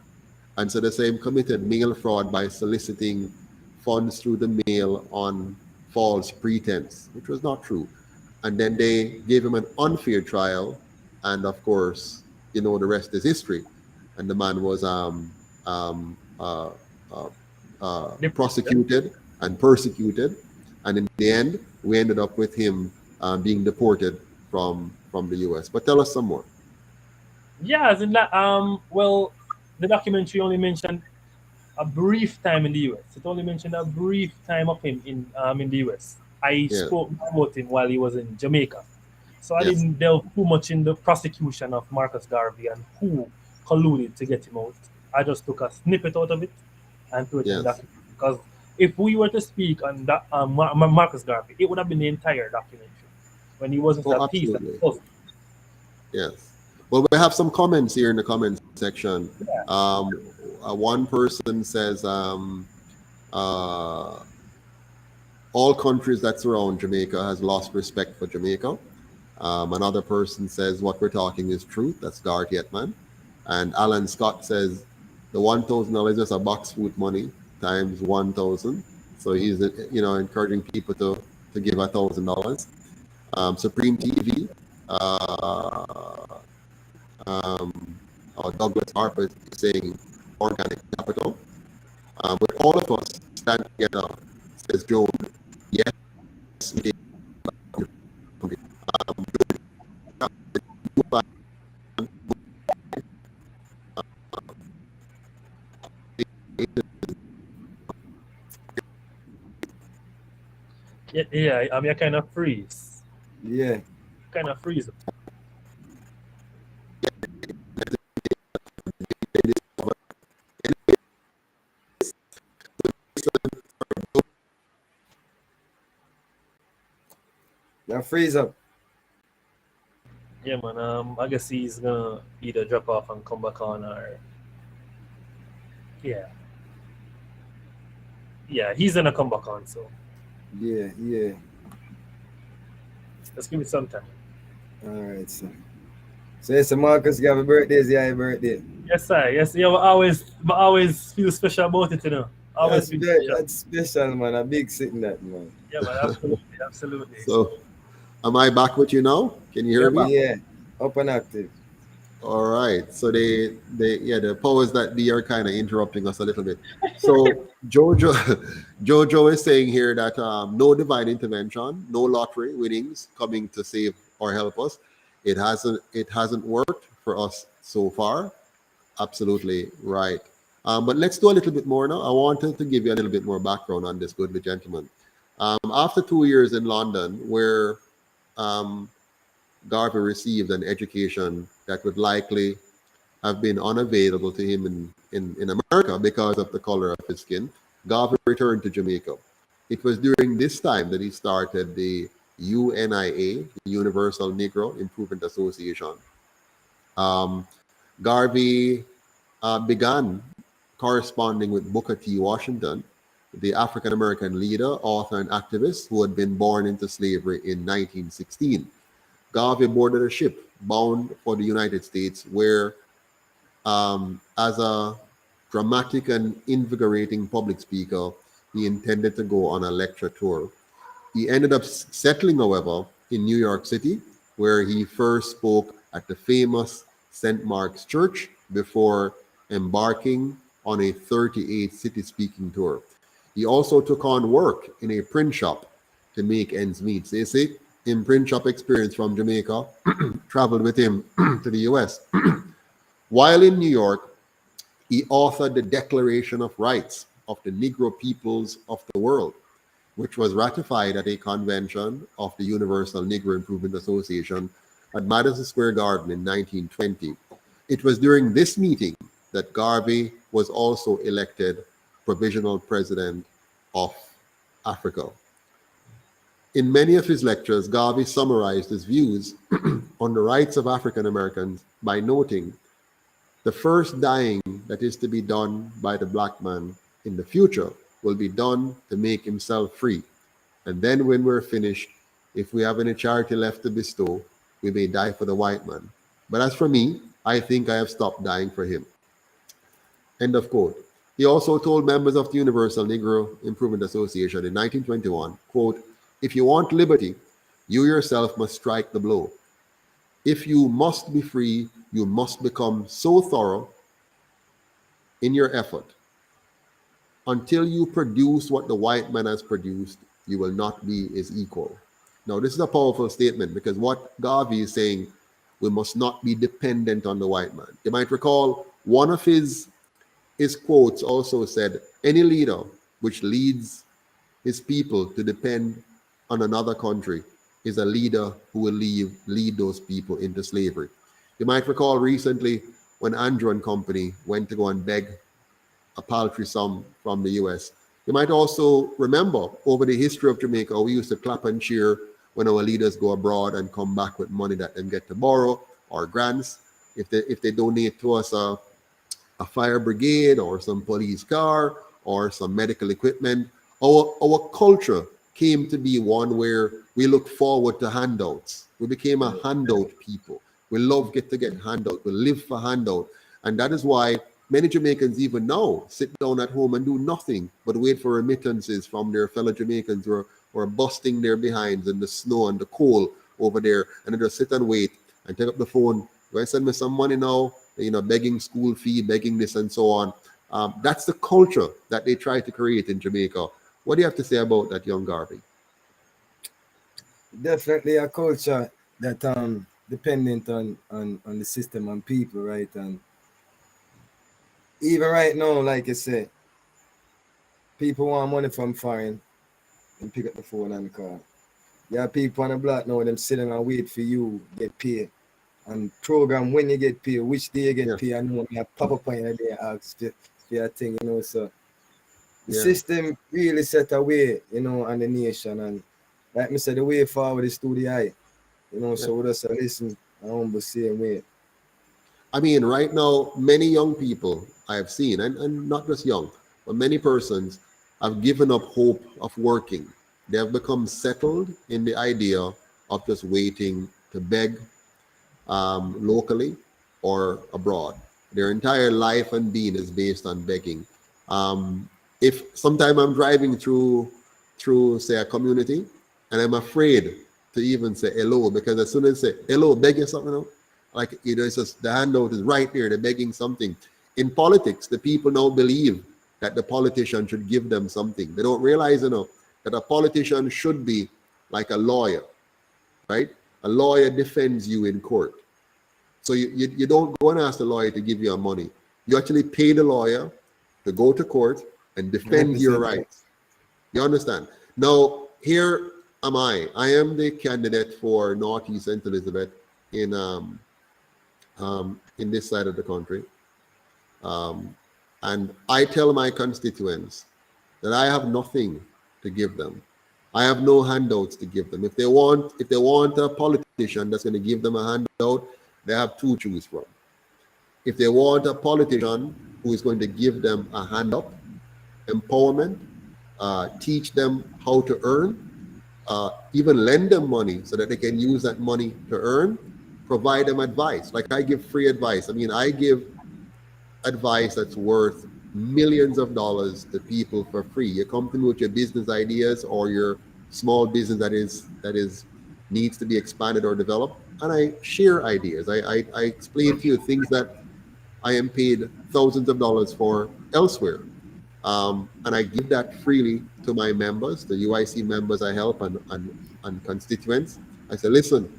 And so they say he committed mail fraud by soliciting funds through the mail on false pretense, which was not true. And then they gave him an unfair trial, and of course, the rest is history. And the man was prosecuted and persecuted, and in the end, we ended up with him being deported from the U.S. But tell us some more. Yeah, as in that, the documentary only mentioned a brief time in the US. It only mentioned a brief time of him in the US. I spoke about him while he was in Jamaica. So I didn't delve too much in the prosecution of Marcus Garvey and who colluded to get him out. I just took a snippet out of it and put it in the documentary. Because if we were to speak on that, Marcus Garvey, it would have been the entire documentary when he wasn't a piece of the puzzle. Yes. Well, we have some comments here in the comment section. One person says, all countries that surround Jamaica has lost respect for Jamaica. Another person says, what we're talking is truth. That's Garth Yetman. And Alan Scott says, the $1,000 is just a box food money times 1,000. So he's, encouraging people to give $1,000. Supreme TV. Douglas Harper is saying organic capital. But all of us stand together, says Joan. Yes, we did. Yeah, I kind of freeze. Yeah. Kind of freeze. Now freeze up. Yeah, man. I guess he's gonna either drop off and come back on, or yeah, he's gonna come back on. So Yeah. let's give it some time. All right, sir. So it's a Marcus Garvey birthday. Is your birthday? Yes, sir. Yes, yeah. I always feel special about it, Always been special. That's special, man. A big sitting that, man. Yeah, man, absolutely, absolutely. So, am I back with you now? Can you hear You're me? back. Yeah, up and active. All right. So the powers that be are kind of interrupting us a little bit. So Jojo, Jojo is saying here that no divine intervention, no lottery winnings coming to save or help us. It hasn't worked for us so far. Absolutely right. But let's do a little bit more now. I wanted to give you a little bit more background on this goodly gentleman. After 2 years in London, where um, Garvey received an education that would likely have been unavailable to him in America because of the color of his skin, Garvey returned to Jamaica. It was during this time that he started the UNIA, the Universal Negro Improvement Association. Um, Garvey began corresponding with Booker T. Washington, the African American leader, author, and activist who had been born into slavery in 1916. Garvey boarded a ship bound for the United States, where, as a dramatic and invigorating public speaker, he intended to go on a lecture tour. He ended up settling, however, in New York City, where he first spoke at the famous St. Mark's Church before embarking on a 38 city speaking tour. He also took on work in a print shop to make ends meet. So you see, in print shop experience from Jamaica, traveled with him to the US. While in New York, he authored the Declaration of Rights of the Negro Peoples of the World, which was ratified at a convention of the Universal Negro Improvement Association at Madison Square Garden in 1920. It was during this meeting that Garvey was also elected provisional president of Africa. In many of his lectures, Garvey summarized his views on the rights of African Americans by noting the first dying that is to be done by the black man in the future will be done to make himself free. And then when we're finished, if we have any charity left to bestow, we may die for the white man. But as for me, I think I have stopped dying for him. End of quote. He also told members of the Universal Negro Improvement Association in 1921, quote, "If you want liberty, you yourself must strike the blow. If you must be free, you must become so thorough in your effort. Until you produce what the white man has produced, you will not be his equal." Now, this is a powerful statement, because what Garvey is saying, we must not be dependent on the white man. You might recall one of his quotes also said, "Any leader which leads his people to depend on another country is a leader who will lead those people into slavery." You might recall recently when Andrew and company went to go and beg a paltry sum from the US. You might also remember over the history of Jamaica, we used to clap and cheer when our leaders go abroad and come back with money that they get to borrow or grants. If they donate to us a fire brigade or some police car or some medical equipment, our culture came to be one where we look forward to handouts. We became a handout people. We love to get handout. We live for handout. And that is why many Jamaicans even now sit down at home and do nothing but wait for remittances from their fellow Jamaicans who are busting their behinds in the snow and the cold over there, and they just sit and wait and take up the phone. "Do I send me some money now?" Begging school fee, begging this and so on. That's the culture that they try to create in Jamaica. What do you have to say about that, young Garvey? Definitely a culture that dependent on the system and people, right? And even right now, like I said, people want money from foreign and pick up the phone and call. You have people on the block now, them sitting and wait for you get paid. And program when you get paid, which day you get paid, and when you pop up on your day ask for your thing, so the system really set away, on the nation. And like I said, the way forward is through the eye, so we just listen and humble same way. I mean, right now, many young people I have seen, and not just young, but many persons have given up hope of working. They have become settled in the idea of just waiting to beg locally or abroad. Their entire life and being is based on begging. If sometime I'm driving through say a community and I'm afraid to even say hello, because as soon as I say hello, begging something, like it's just the handout is right there, they're begging something. In politics, the people now believe that the politician should give them something. They don't realize, that a politician should be like a lawyer, right? A lawyer defends you in court. So you don't go and ask the lawyer to give you money. You actually pay the lawyer to go to court and defend your rights. You understand? Now, here am I. I am the candidate for Northeast St. Elizabeth in this side of the country. And I tell my constituents that I have nothing to give them. I have no handouts to give them. If they want a politician that's going to give them a handout, they have two to choose from. If they want a politician who is going to give them a hand up, empowerment, teach them how to earn, even lend them money so that they can use that money to earn, provide them advice. Like I give free advice. I mean, I give advice that's worth millions of dollars to people for free. You come to me with your business ideas or your small business that is needs to be expanded or developed, and I share ideas. I explain to you things that I am paid thousands of dollars for elsewhere. And I give that freely to my members, the UIC members I help and constituents. I say, listen,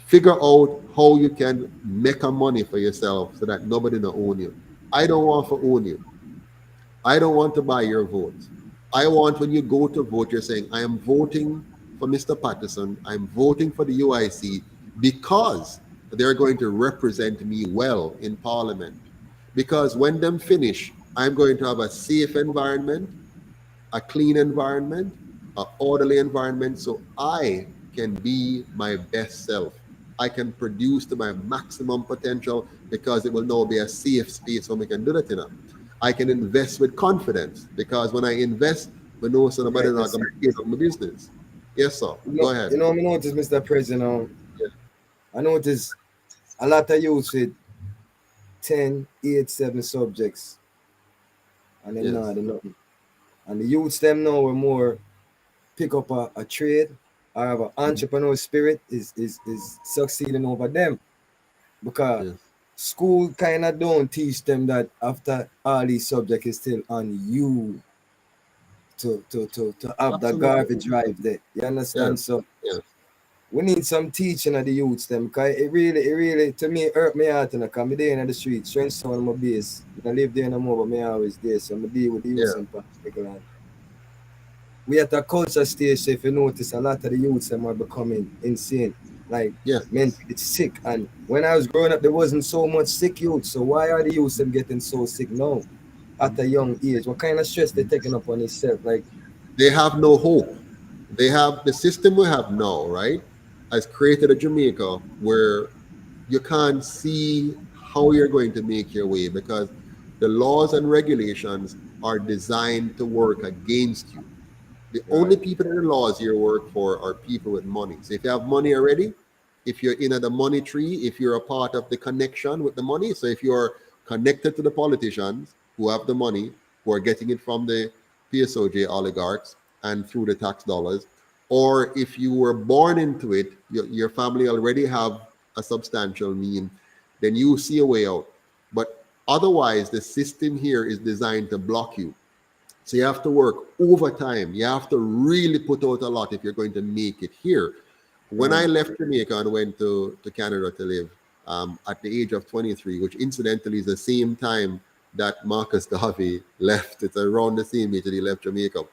figure out how you can make a money for yourself so that nobody will own you. I don't want to own you. I don't want to buy your vote. I want when you go to vote, you're saying, I am voting for Mr. Patterson. I'm voting for the UIC because they're going to represent me well in Parliament. Because when them finish, I'm going to have a safe environment, a clean environment, an orderly environment, so I can be my best self. I can produce to my maximum potential because it will now be a safe space where we can do that enough. I can invest with confidence because when I invest, we know somebody not going to get on my business. Yes, sir. Go ahead. I noticed, Mr. President, I noticed a lot of youths with 10, 8, 7 subjects. And them not nothing. And the youths them now were more pick up a trade or have an entrepreneur spirit is succeeding over them. Because school kind of don't teach them that after all these subjects is still on you to have the garbage drive there. You understand? So we need some teaching of the youths them because it really to me hurt me heart and I come there in the street, strange sound on my base. I live there no more, but me always there. So I deal with the youths in particular. We at a culture stage, so if you notice a lot of the youths them are becoming insane. Like mentally it's sick. And when I was growing up there wasn't so much sick youth. So why are the youths them getting so sick now at a young age? What kind of stress they're taking up on themselves? Like they have no hope. They have the system we have now, right? Has created a Jamaica where you can't see how you're going to make your way because the laws and regulations are designed to work against you. The only people in the laws here work for are people with money. So if you have money already, if you're in the money tree, if you're a part of the connection with the money, so if you're connected to the politicians who have the money, who are getting it from the PSOJ oligarchs and through the tax dollars, or if you were born into it, your family already have a substantial mean, then you see a way out. But otherwise, the system here is designed to block you. So you have to work overtime. You have to really put out a lot if you're going to make it here. When I left Jamaica and went to Canada to live at the age of 23, which incidentally is the same time that Marcus Garvey left. It's around the same age that he left Jamaica.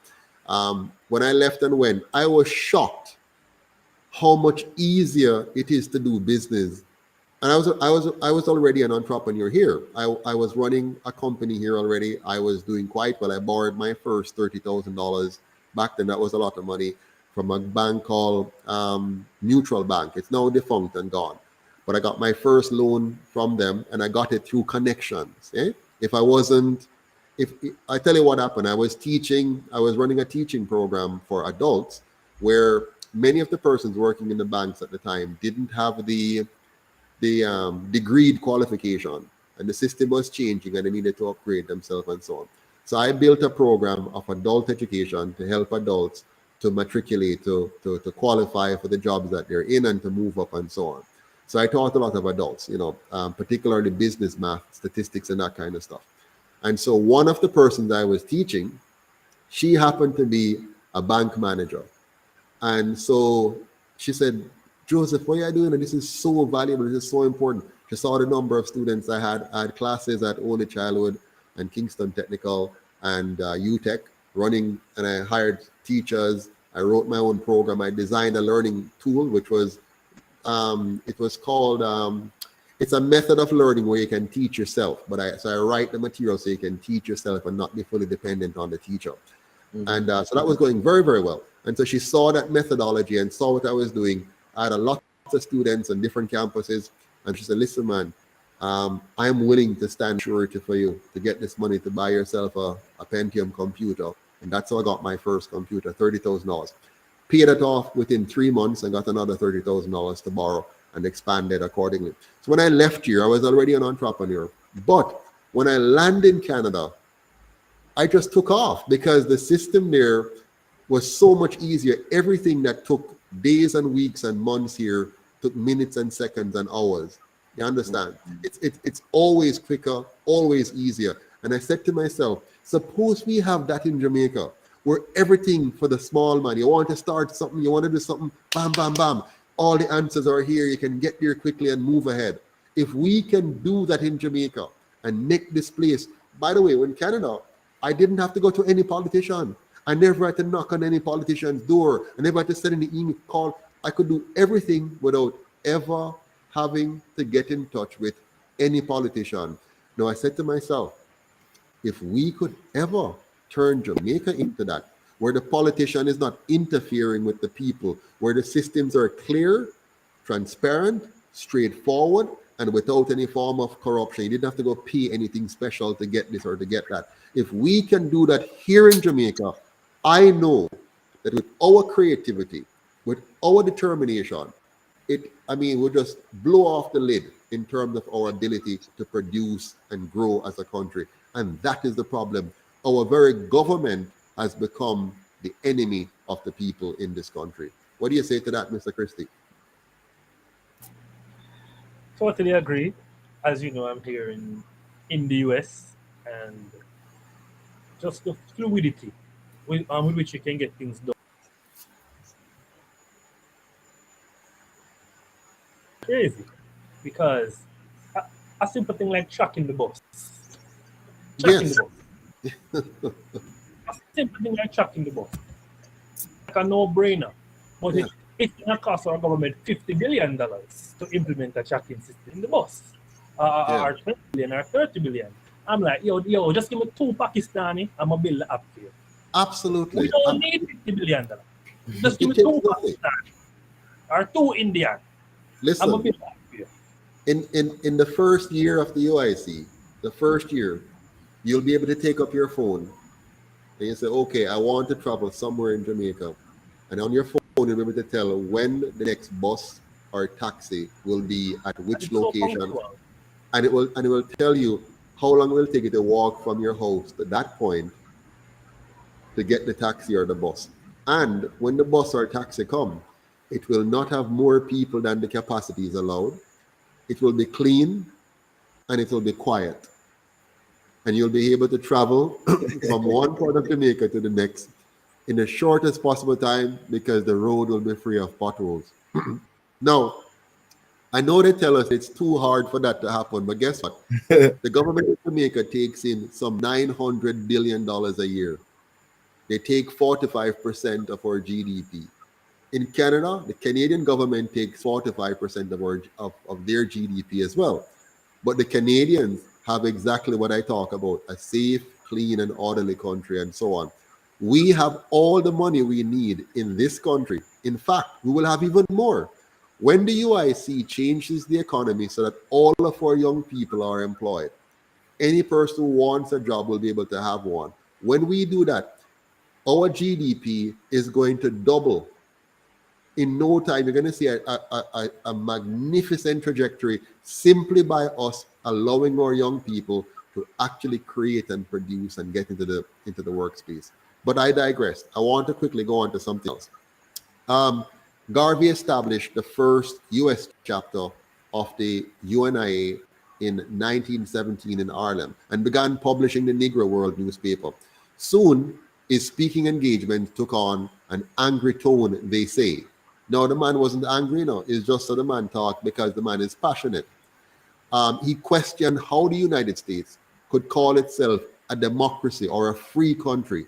When I left and went, I was shocked how much easier it is to do business. And I was already an entrepreneur here. I was running a company here already. I was doing quite well. I borrowed my first $30,000 back then. That was a lot of money from a bank called Neutral Bank. It's now defunct and gone. But I got my first loan from them, and I got it through connections. If I tell you what happened, I was running a teaching program for adults where many of the persons working in the banks at the time didn't have the degreed qualification, and the system was changing and they needed to upgrade themselves and so on. So I built a program of adult education to help adults to matriculate, to qualify for the jobs that they're in and to move up and so on. So I taught a lot of adults, particularly business, math, statistics, and that kind of stuff. And so one of the persons I was teaching, she happened to be a bank manager. And so she said, Joseph, what are you doing? And this is so valuable. This is so important. She saw the number of students I had classes at Only Childhood and Kingston Technical and UTech running, and I hired teachers. I wrote my own program. I designed a learning tool, which was, it was called, it's a method of learning where you can teach yourself. So I write the material so you can teach yourself and not be fully dependent on the teacher. And so that was going very, very well. And so she saw that methodology and saw what I was doing. I had a lot of students on different campuses. And she said, listen, man, I am willing to stand surety for you to get this money to buy yourself a Pentium computer. And that's how I got my first computer, $30,000. Paid it off within 3 months and got another $30,000 to borrow and expanded accordingly. So when I left here, I was already an entrepreneur. But when I landed in Canada, I just took off because the system there was so much easier. Everything that took days and weeks and months here took minutes and seconds and hours. You understand? It's always quicker, always easier. And I said to myself, suppose we have that in Jamaica, where everything for the small man, you want to start something, you want to do something, bam, bam, bam. All the answers are here. You can get there quickly and move ahead. If we can do that in Jamaica and make this place, by the way, in Canada, I didn't have to go to any politician. I never had to knock on any politician's door. I never had to send any email call. I could do everything without ever having to get in touch with any politician. Now, I said to myself, if we could ever turn Jamaica into that, where the politician is not interfering with the people, where the systems are clear, transparent, straightforward, and without any form of corruption. You didn't have to go pay anything special to get this or to get that. If we can do that here in Jamaica, I know that with our creativity, with our determination, we'll just blow off the lid in terms of our ability to produce and grow as a country. And that is the problem. Our very government has become the enemy of the people in this country. What do you say to that, Mr. Christie? Totally agree. As you know, I'm here in the US, and just the fluidity with which you can get things done. Crazy, because a simple thing like tracking the bus. Yes. A simple thing like tracking the bus. Like a no-brainer. But it's going to cost our government $50 billion to implement a tracking system in the bus. Or 20 billion or 30 billion. I'm like, yo, just give me 2 Pakistani, I'm going to build the app for you. Absolutely. We don't need $50 billion. Just give me 2 Pakistani or 2 Indian. Listen, I'm going to build the app for you. in the first year of the UIC, the first year, you'll be able to take up your phone and you say, okay, I want to travel somewhere in Jamaica. And on your phone, you'll be able to tell when the next bus or taxi will be at which location. And it will tell you how long it will take you to walk from your house to that point to get the taxi or the bus. And when the bus or taxi come, it will not have more people than the capacity is allowed. It will be clean and it will be quiet. And you'll be able to travel from one part of Jamaica to the next in the shortest possible time because the road will be free of potholes. Now, I know they tell us it's too hard for that to happen, but guess what? The government of Jamaica takes in some $900 billion a year. They take 45% of our GDP. In Canada, the Canadian government takes 45% of their GDP as well. But the Canadians have exactly what I talk about, a safe, clean, and orderly country, and so on. We have all the money we need in this country. In fact, we will have even more. When the UIC changes the economy so that all of our young people are employed, any person who wants a job will be able to have one. When we do that, our GDP is going to double. In no time, you're going to see a magnificent trajectory simply by us allowing our young people to actually create and produce and get into the workspace. But I digress. I want to quickly go on to something else. Garvey established the first U.S. chapter of the UNIA in 1917 in Harlem and began publishing the Negro World newspaper. Soon, his speaking engagement took on an angry tone, they say. No, the man wasn't angry, no. It's just so the man talked because the man is passionate. He questioned how the United States could call itself a democracy or a free country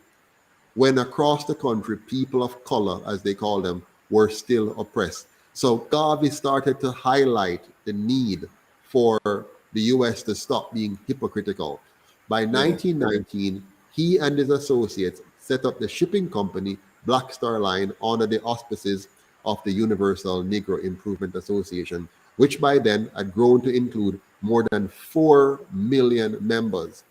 when across the country, people of color, as they call them, were still oppressed. So Garvey started to highlight the need for the U.S. to stop being hypocritical. By 1919, he and his associates set up the shipping company Black Star Line under the auspices of the Universal Negro Improvement Association, which by then had grown to include more than 4 million members.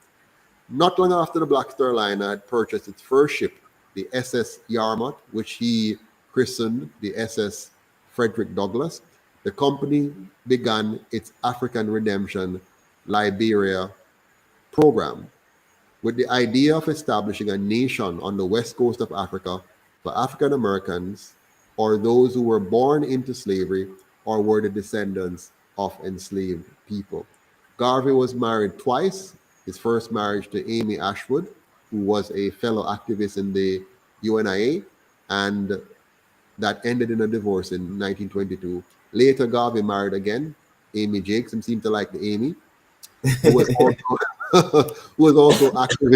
Not long after the Black Star Line had purchased its first ship, the SS Yarmouth, which he christened the SS Frederick Douglass, the company began its African Redemption Liberia program with the idea of establishing a nation on the west coast of Africa for African Americans or those who were born into slavery or were the descendants of enslaved people. Garvey was married twice. His first marriage to Amy Ashwood, who was a fellow activist in the UNIA, and that ended in a divorce in 1922. Later, Garvey married again, Amy Jakes, and seemed to like the Amy, who was also, who was also active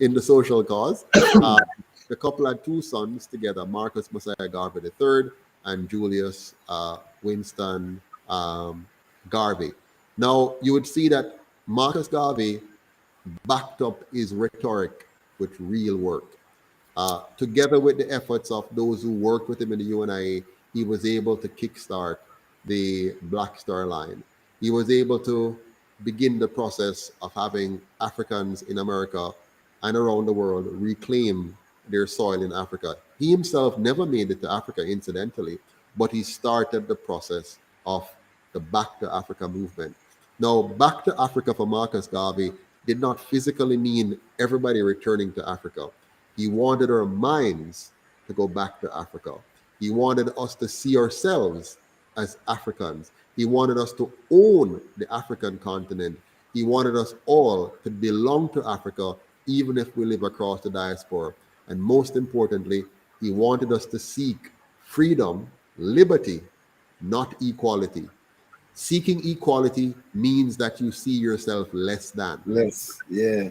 in the social cause. The couple had 2 sons together, Marcus Messiah Garvey III and Julius Winston Garvey. Now, you would see that Marcus Garvey backed up his rhetoric with real work. Together with the efforts of those who worked with him in the UNIA, he was able to kickstart the Black Star Line. He was able to begin the process of having Africans in America and around the world reclaim their soil in Africa. He himself never made it to Africa, incidentally, but he started the process of the Back to Africa movement. Now, Back to Africa for Marcus Garvey did not physically mean everybody returning to Africa. He wanted our minds to go back to Africa. He wanted us to see ourselves as Africans. He wanted us to own the African continent. He wanted us all to belong to Africa, even if we live across the diaspora. And most importantly, he wanted us to seek freedom, liberty, not equality. Seeking equality means that you see yourself less than. Less, yeah.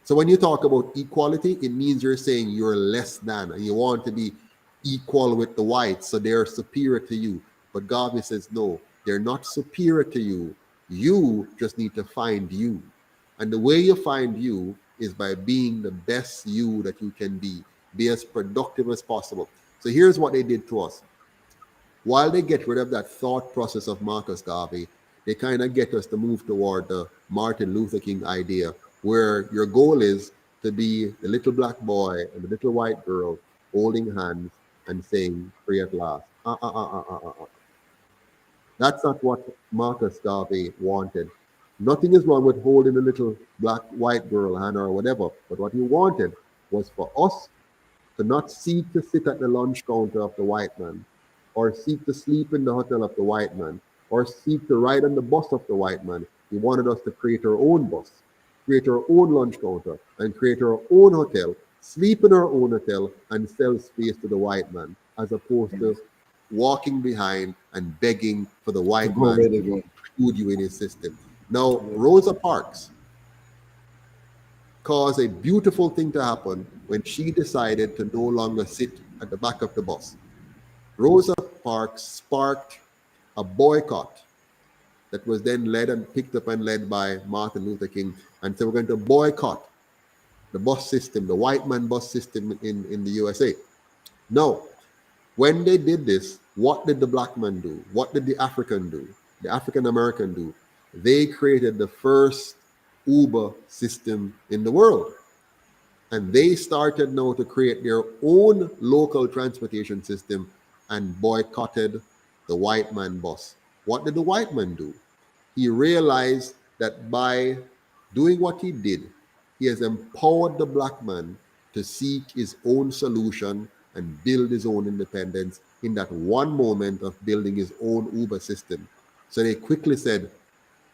So when you talk about equality, it means you're saying you're less than and you want to be equal with the whites, so they're superior to you. But Garvey says, no, they're not superior to you. You just need to find you. And the way you find you is by being the best you that you can be as productive as possible. So here's what they did to us. While they get rid of that thought process of Marcus Garvey, they kind of get us to move toward the Martin Luther King idea, where your goal is to be the little black boy and the little white girl holding hands and saying, free at last. That's not what Marcus Garvey wanted. Nothing is wrong with holding a little black white girl hand or whatever, but what he wanted was for us to not seek to sit at the lunch counter of the white man, or seek to sleep in the hotel of the white man, or seek to ride on the bus of the white man. He wanted us to create our own bus, create our own lunch counter, and create our own hotel, sleep in our own hotel, and sell space to the white man, as opposed to walking behind and begging for the white man to include you in his system. Now, Rosa Parks caused a beautiful thing to happen when she decided to no longer sit at the back of the bus. Rosa Parks sparked a boycott that was then led and picked up and led by Martin Luther King. And so we're going to boycott the bus system, the white man bus system in the USA. Now, when they did this, what did the black man do? What did the African do? The African American do? They created the first Uber system in the world. And they started now to create their own local transportation system and boycotted the white man bus. What did the white man do? He realized that by Doing what he did, he has empowered the black man to seek his own solution and build his own independence in that one moment of building his own Uber system. So they quickly said,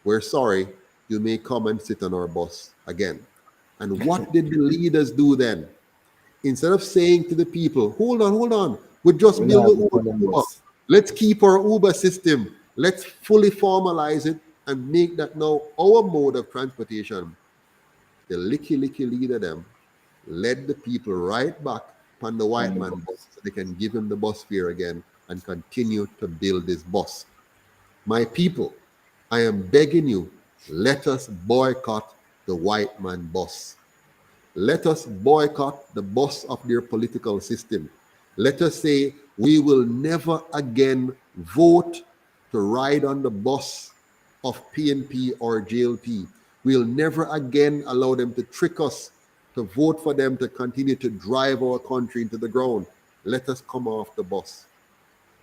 we're sorry, you may come and sit on our bus again. And what did the leaders do then? Instead of saying to the people, hold on, we just We're build not the on them Uber. bus. Let's keep our Uber system. Let's fully formalize it and make that now our mode of transportation. The licky leader them led the people right back on the white man bus so they can give him the bus fare again and continue to build this bus. My people, I am begging you, let us boycott the white man bus. Let us boycott the bus of their political system. Let us say we will never again vote to ride on the bus of PNP or JLP. We'll never again allow them to trick us, to vote for them to continue to drive our country into the ground. Let us come off the bus.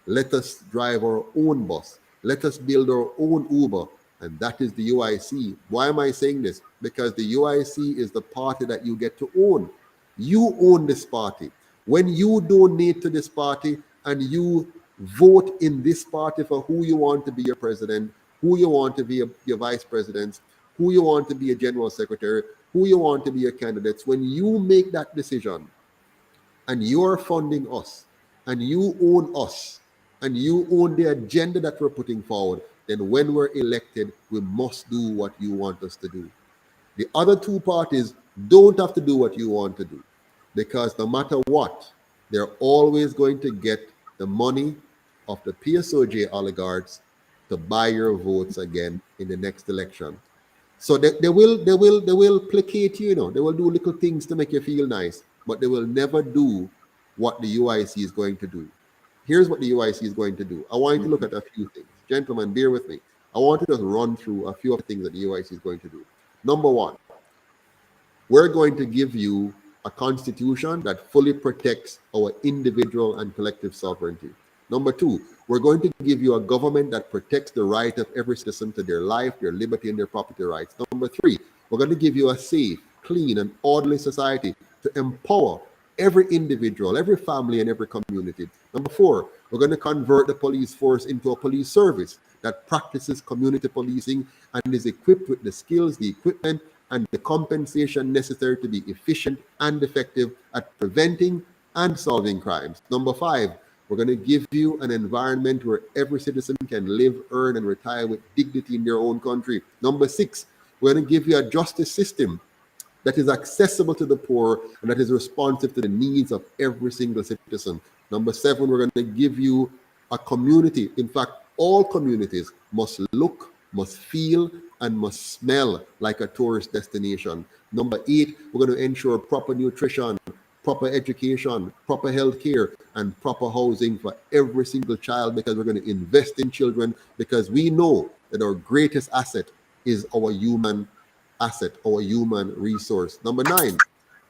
Let us drive our own bus. Let us build our own Uber. And that is the UIC. Why am I saying this? Because the UIC is the party that you get to own. You own this party. When you donate to this party and you vote in this party for who you want to be your president, who you want to be your vice president, who you want to be a general secretary, who you want to be your candidates, when you make that decision and you're funding us and you own us and you own the agenda that we're putting forward, then when we're elected, we must do what you want us to do. The other two parties don't have to do what you want to do, because no matter what, they're always going to get the money of the PSOJ oligarchs to buy your votes again in the next election. So they will placate you, they will do little things to make you feel nice, but they will never do what the UIC is going to do. Here's what the UIC is going to do. I want you to look at a few things. Gentlemen, bear with me. I want to just run through a few of the things that the UIC is going to do. Number one, we're going to give you a constitution that fully protects our individual and collective sovereignty. Number two, we're going to give you a government that protects the right of every citizen to their life, their liberty, and their property rights. Number three, we're going to give you a safe, clean, and orderly society to empower every individual, every family, and every community. Number four, we're going to convert the police force into a police service that practices community policing and is equipped with the skills, the equipment, and the compensation necessary to be efficient and effective at preventing and solving crimes. Number five, we're going to give you an environment where every citizen can live, earn, and retire with dignity in their own country. Number six, we're going to give you a justice system that is accessible to the poor and that is responsive to the needs of every single citizen. Number seven, we're going to give you a community. In fact, all communities must look, must feel, and must smell like a tourist destination. Number eight, we're going to ensure proper nutrition, proper education, proper health care, and proper housing for every single child, because we're going to invest in children, because we know that our greatest asset is our human asset, our human resource. Number nine,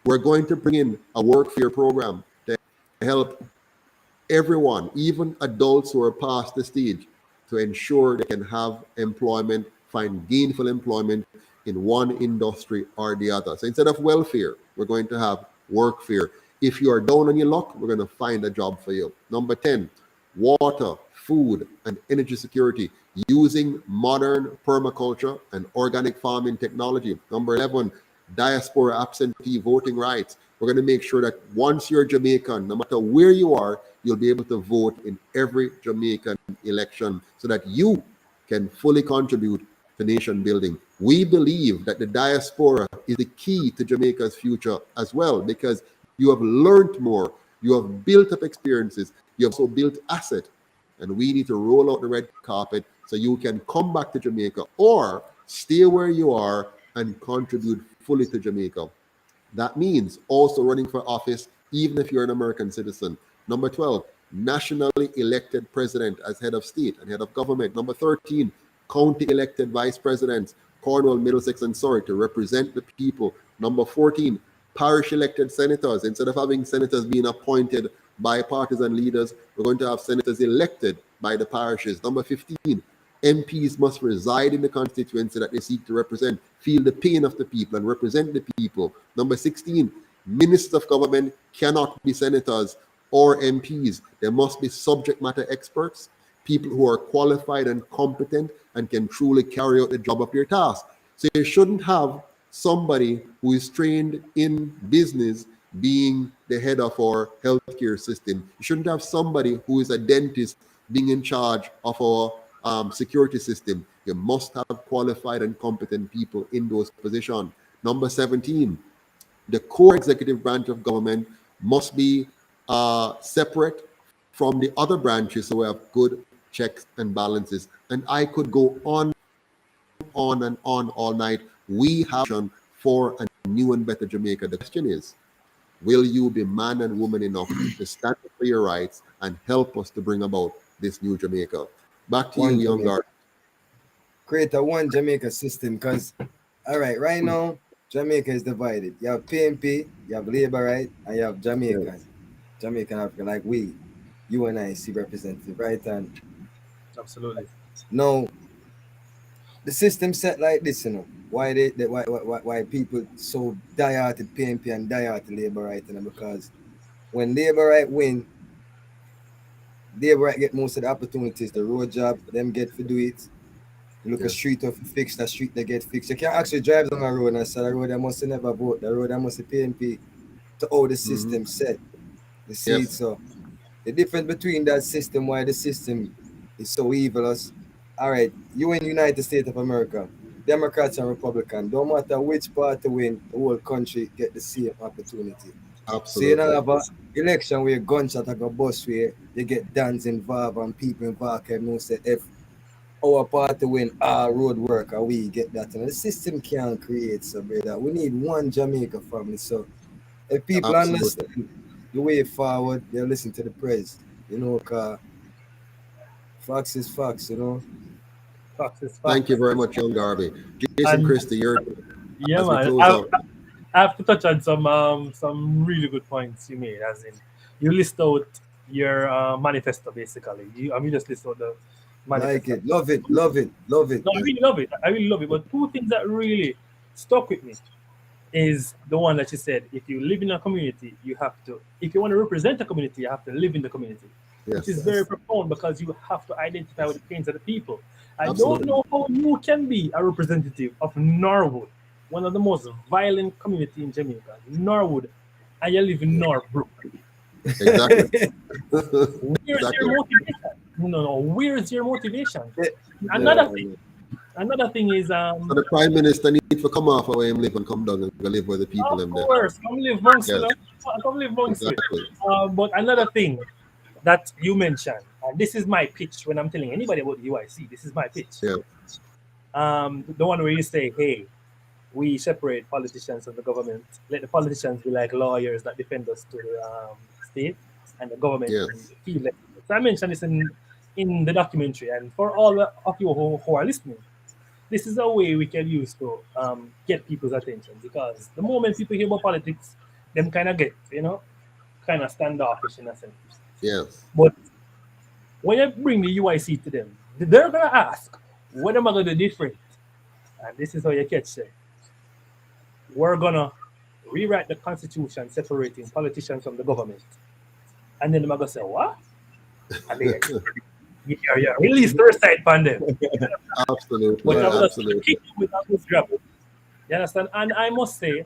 we're going to bring in a work fair program to help everyone, even adults who are past the stage, to ensure they can have employment, find gainful employment in one industry or the other. So instead of welfare, we're going to have work fair. If you are down on your luck, we're going to find a job for you. Number 10, water, food, and energy security using modern permaculture and organic farming technology. Number 11, diaspora absentee voting rights. We're going to make sure that once you're Jamaican, no matter where you are, you'll be able to vote in every Jamaican election so that you can fully contribute to nation building. We believe that the diaspora is the key to Jamaica's future as well, because you have learned more, you have built up experiences, you have also built asset, and we need to roll out the red carpet so you can come back to Jamaica or stay where you are and contribute fully to Jamaica. That means also running for office, even if you're an American citizen. Number 12, nationally elected president as head of state and head of government. Number 13, county elected vice presidents, Cornwall, Middlesex, and Surrey, to represent the people. Number 14, parish elected senators. Instead of having senators being appointed by partisan leaders, we're going to have senators elected by the parishes. Number 15, MPs must reside in the constituency that they seek to represent, feel the pain of the people, and represent the people. Number 16, ministers of government cannot be senators or MPs. They must be subject matter experts, people who are qualified and competent and can truly carry out the job of their task. So you shouldn't have somebody who is trained in business being the head of our healthcare system. You shouldn't have somebody who is a dentist being in charge of our security system. You must have qualified and competent people in those positions. Number 17, the core executive branch of government must be separate from the other branches so we have good checks and balances. And I could go on and on all night. We have for a new and better Jamaica. The question is, will you be man and woman enough to stand up for your rights and help us to bring about this new Jamaica? Back to you, young guard. Create a one Jamaica system, because, all right now, Jamaica is divided. You have PNP, you have Labour, right? And you have Jamaican. Yes. Jamaican Africa, like we, you and I see representative, right? And absolutely. No, the system set like this, you know. Why people so die-hearted PNP and die-hearted Labour, right? You know, because when Labour right win, Labour right get most of the opportunities. The road job, them get to do it. You look a street of fixed, the street they get fixed. You can't actually drive down a road and say the road I must never vote. The road I must PNP to how the system set. You see it, so the difference between that system, why the system is so evil is, all right, you in the United States of America, Democrats and Republicans, don't matter which party win, the whole country get the same opportunity. Absolutely. So you don't have an election where gunshot like a bus where you get dance involved and people involved and no say if our party win our road work or we get that. And the system can't create, so brother. We need one Jamaica family. So if people understand the way forward, they'll listen to the press. You know, cause facts is facts, you know. Facts is facts. Thank you very much, young Garvey. Jason Christie, you're man. I have to touch on some really good points you made, as in you list out your manifesto basically. You just list out the manifesto. Like it, love it. No, I really love it. But two things that really stuck with me is the one that you said, if you live in a community, you have to, if you want to represent a community, you have to live in the community. Which is very profound, because you have to identify with the pains of the people. I don't know how you can be a representative of Norwood, one of the most violent community in Jamaica, Norwood, and you live in Northbrook. Exactly. Where's your motivation? No. Where's your motivation? Another thing is so the Prime Minister need to come off where him live and come down and live where the people live there. Of course, come live amongst exactly. But another thing that you mentioned, and this is my pitch when I'm telling anybody about the UIC, this is my pitch. Yeah. The one where you say, hey, we separate politicians and the government. Let the politicians be like lawyers that defend us to the state, and the government feel like. So I mentioned this in the documentary, and for all of you who are listening, this is a way we can use to get people's attention, because the moment people hear about politics, them kind of get, kind of standoffish in a sense. Yes. But when you bring the UIC to them, they're going to ask, what am I going to do different? And this is how you catch it. We're going to rewrite the constitution separating politicians from the government. And then they're going to say, what? And then you release the side on them. Absolutely. But I'm going to kick you with that grapple. You understand? And I must say,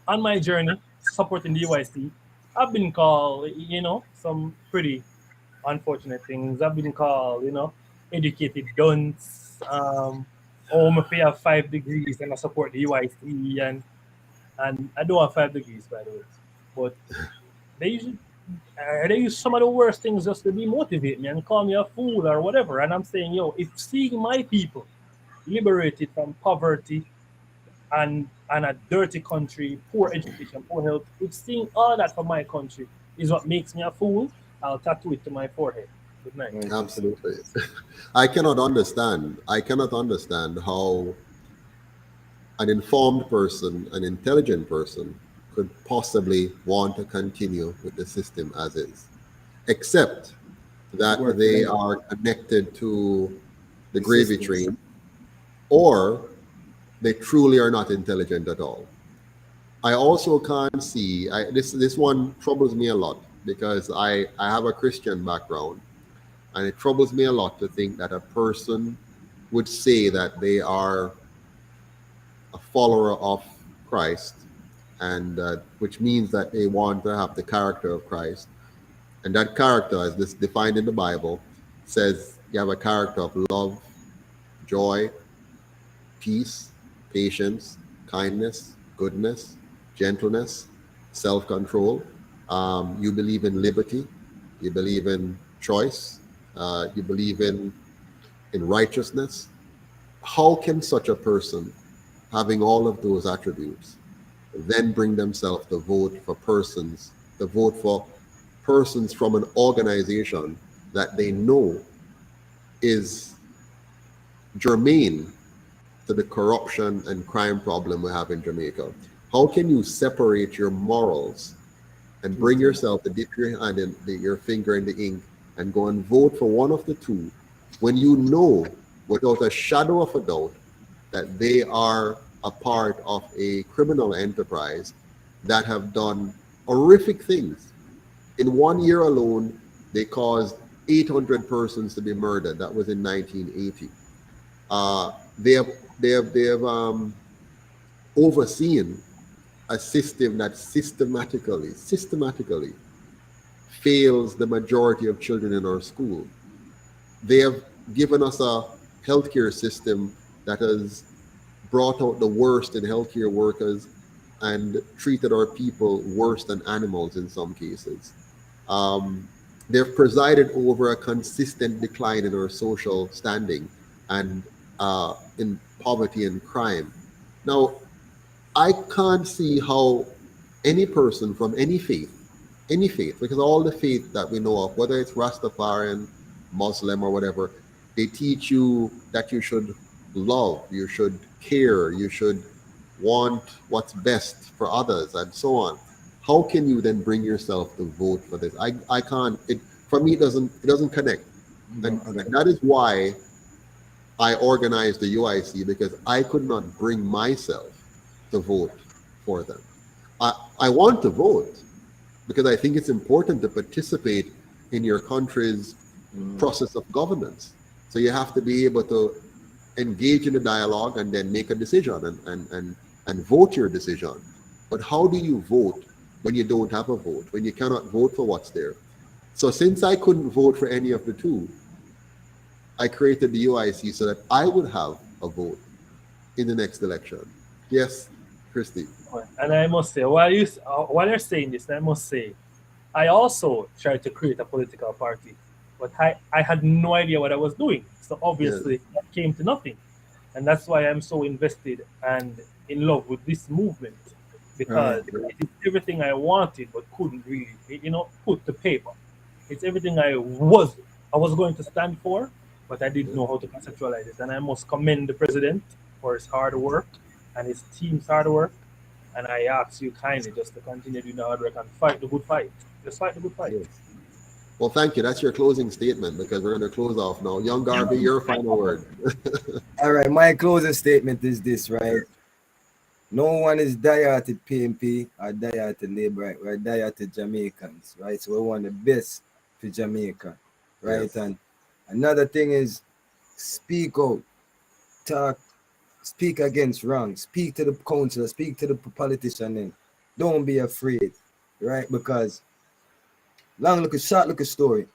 on my journey supporting the UIC, I've been called, some pretty unfortunate things. I've been called, educated dunce. If I have 5 degrees and I support the UIC, and I don't have 5 degrees, by the way. But they use some of the worst things just to demotivate me and call me a fool or whatever. And I'm saying, if seeing my people liberated from poverty and a dirty country, poor education, poor health, if seeing all that from my country is what makes me a fool, I'll tattoo it to my forehead. Good night. Absolutely. I cannot understand how an informed person, an intelligent person, could possibly want to continue with the system as is, except that they are connected to the gravy train, or they truly are not intelligent at all. I also can't see this one troubles me a lot because I have a Christian background, and it troubles me a lot to think that a person would say that they are a follower of Christ, and which means that they want to have the character of Christ. And that character, as this defined in the Bible, says you have a character of love, joy, peace, patience, kindness, goodness, gentleness, self-control. You believe in liberty. You believe in choice. You believe in righteousness. How can such a person, having all of those attributes, then bring themselves to vote for persons from an organization that they know is germane to the corruption and crime problem we have in Jamaica? How can you separate your morals and bring yourself to dip your hand in your finger in the ink and go and vote for one of the two when you know without a shadow of a doubt that they are a part of a criminal enterprise that have done horrific things? In 1 year alone, they caused 800 persons to be murdered. That was in 1980. They have overseen a system that systematically fails the majority of children in our school. They have given us a healthcare system that has brought out the worst in healthcare workers and treated our people worse than animals in some cases. They've presided over a consistent decline in our social standing and in poverty and crime. Now, I can't see how any person from any faith, because all the faith that we know of, whether it's Rastafarian, Muslim, or whatever, they teach you that you should love, you should care, you should want what's best for others, and so on. How can you then bring yourself to vote for this? I can't. For me, it doesn't connect, and that is why I organized the UIC, because I could not bring myself to vote for them. I want to vote because I think it's important to participate in your country's process of governance. So you have to be able to engage in a dialogue and then make a decision and vote your decision. But how do you vote when you don't have a vote, when you cannot vote for what's there? So since I couldn't vote for any of the two, I created the UIC so that I would have a vote in the next election. Yes, Christy. And I must say, while you're saying this, I must say, I also tried to create a political party, but I had no idea what I was doing. So obviously, it came to nothing. And that's why I'm so invested and in love with this movement, because it is everything I wanted but couldn't really, put to paper. It's everything I was going to stand for, but I didn't know how to conceptualize it. And I must commend the president for his hard work and his team's hard work. And I ask you kindly just to continue doing the hard work and fight the good fight. Just fight the good fight. Yes. Well, thank you. That's your closing statement, because we're going to close off now. Young Garvey, your final word. All right, my closing statement is this, right? No one is diehard PNP or diehard Labour, right? We're diehard Jamaicans, right? So we want the best for Jamaica, right? Yes. And another thing is speak out, talk, speak against wrong, speak to the councillor, speak to the politician, and don't be afraid, right? Because short look a story.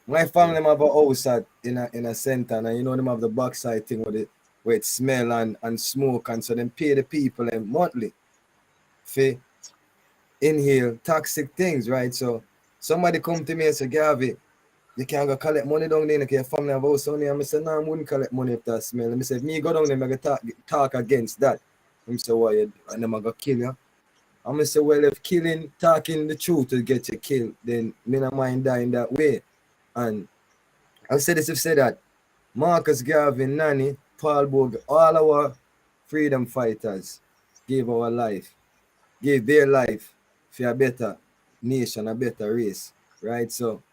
My family have a house in a center, and them have the backside thing with it, where it smell and smoke, and so them pay the people monthly for inhale toxic things, right? So somebody come to me and say, Garvey, you can't go collect money down there, your family have a house down there. I say, no, I wouldn't collect money if that smell. I say, if me go down there, I go talk against that. I say, why? And I'm going to kill you. I say, well, if talking the truth will get you killed, then me not mind dying that way. And I said this, I've said that Marcus Garvey, Nanny, Paul Bogue, all our freedom fighters gave their life for a better nation, a better race, right? So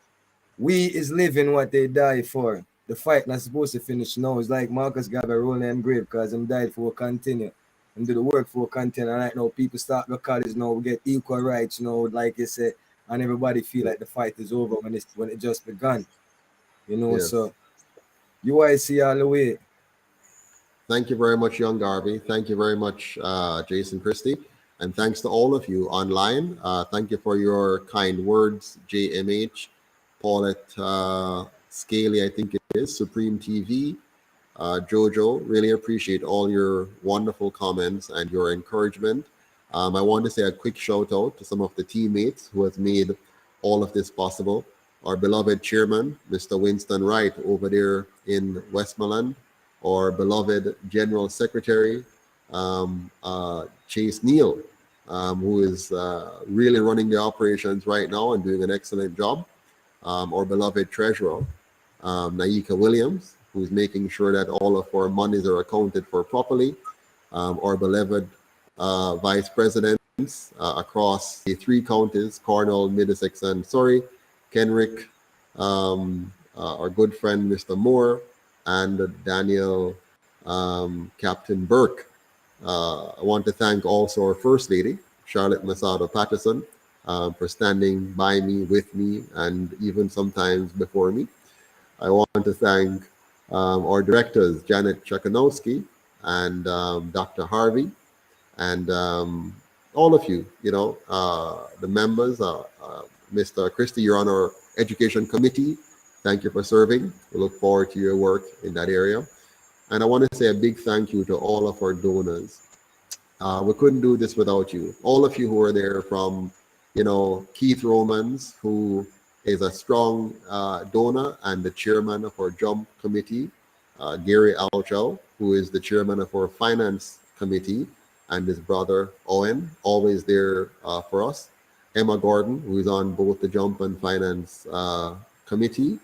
we is living what they die for. the fight not supposed to finish now. It's like Marcus Garvey rolling in grave because him died for continue and do the work for continue. And right now people start the college now, we get equal rights, like you said, and everybody feel like the fight is over when it just begun. Yes. So UIC all the way. Thank you very much, Young Garvey. Thank you very much, Jason Christie. And thanks to all of you online. Thank you for your kind words, JMH, Paulette Scaly, I think it is, Supreme TV, Jojo. Really appreciate all your wonderful comments and your encouragement. I want to say a quick shout out to some of the teammates who have made all of this possible. Our beloved chairman, Mr. Winston Wright, over there in Westmoreland. Our beloved General Secretary, Chase Neal, who is really running the operations right now and doing an excellent job. Our beloved Treasurer, Naika Williams, who's making sure that all of our monies are accounted for properly. Our beloved Vice Presidents across the 3 counties, Cornwall, Middlesex, and Surrey, Kenrick, our good friend, Mr. Moore, and Daniel, Captain Burke. I want to thank also our First Lady, Charlotte Masado Patterson, for standing by me, with me, and even sometimes before me. I want to thank our directors, Janet Chakanowski and Dr. Harvey, and all of you, the members, Mr. Christie, you're on our education committee. Thank you for serving. We look forward to your work in that area. And I want to say a big thank you to all of our donors. We couldn't do this without you. All of you who are there, from, Keith Romans, who is a strong donor and the chairman of our Jump Committee, Gary Alchow, who is the chairman of our Finance Committee, and his brother Owen, always there for us. Emma Gordon, who is on both the Jump and Finance Committee.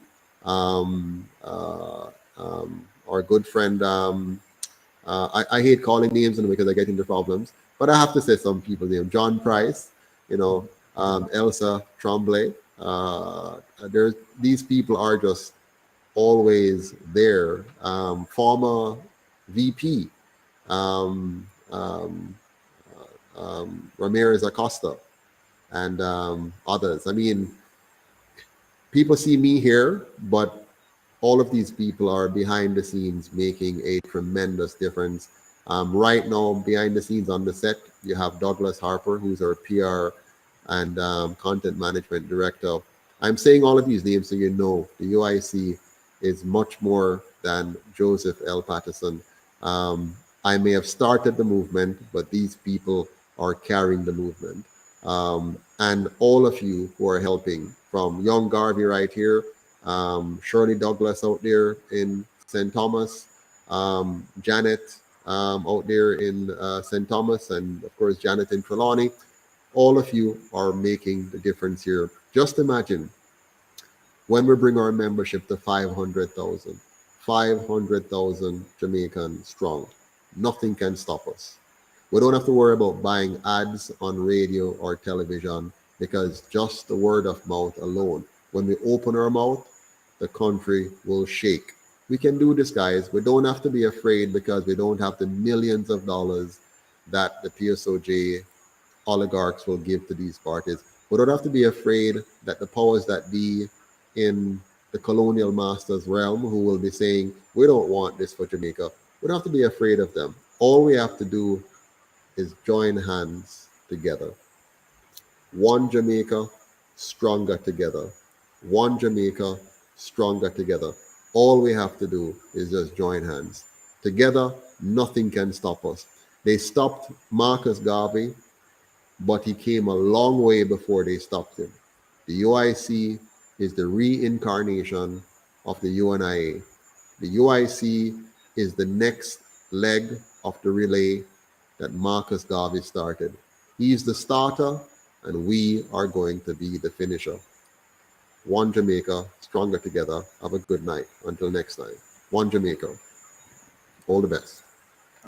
Our good friend, I hate calling names because I get into problems, but I have to say some people's name. John Price, Elsa Tremblay. These people are just always there. Former VP, Ramirez Acosta, and others. I mean, people see me here, but all of these people are behind the scenes making a tremendous difference. Right now, behind the scenes on the set, you have Douglas Harper, who's our PR and content management director. I'm saying all of these names so you know the UIC is much more than Joseph L. Patterson. I may have started the movement, but these people are carrying the movement. And all of you who are helping, from Young Garvey right here, Shirley Douglas out there in St. Thomas, Janet out there in St. Thomas, and of course Janet in Trelawney. All of you are making the difference here. Just imagine when we bring our membership to 500,000 Jamaican strong, nothing can stop us. We don't have to worry about buying ads on radio or television, because just the word of mouth alone, when we open our mouth, the country will shake. We can do this, guys. We don't have to be afraid, because we don't have the millions of dollars that the PSOJ oligarchs will give to these parties. We don't have to be afraid that the powers that be in the colonial masters realm, who will be saying, we don't want this for Jamaica. We don't have to be afraid of them. All we have to do is join hands together. One Jamaica, stronger together. One Jamaica, stronger together. All we have to do is just join hands. Together, nothing can stop us. They stopped Marcus Garvey, but he came a long way before they stopped him. The UIC is the reincarnation of the UNIA. The UIC is the next leg of the relay that Marcus Garvey started. He's the starter, and we are going to be the finisher. One Jamaica, stronger together. Have a good night. Until next time. One Jamaica. All the best.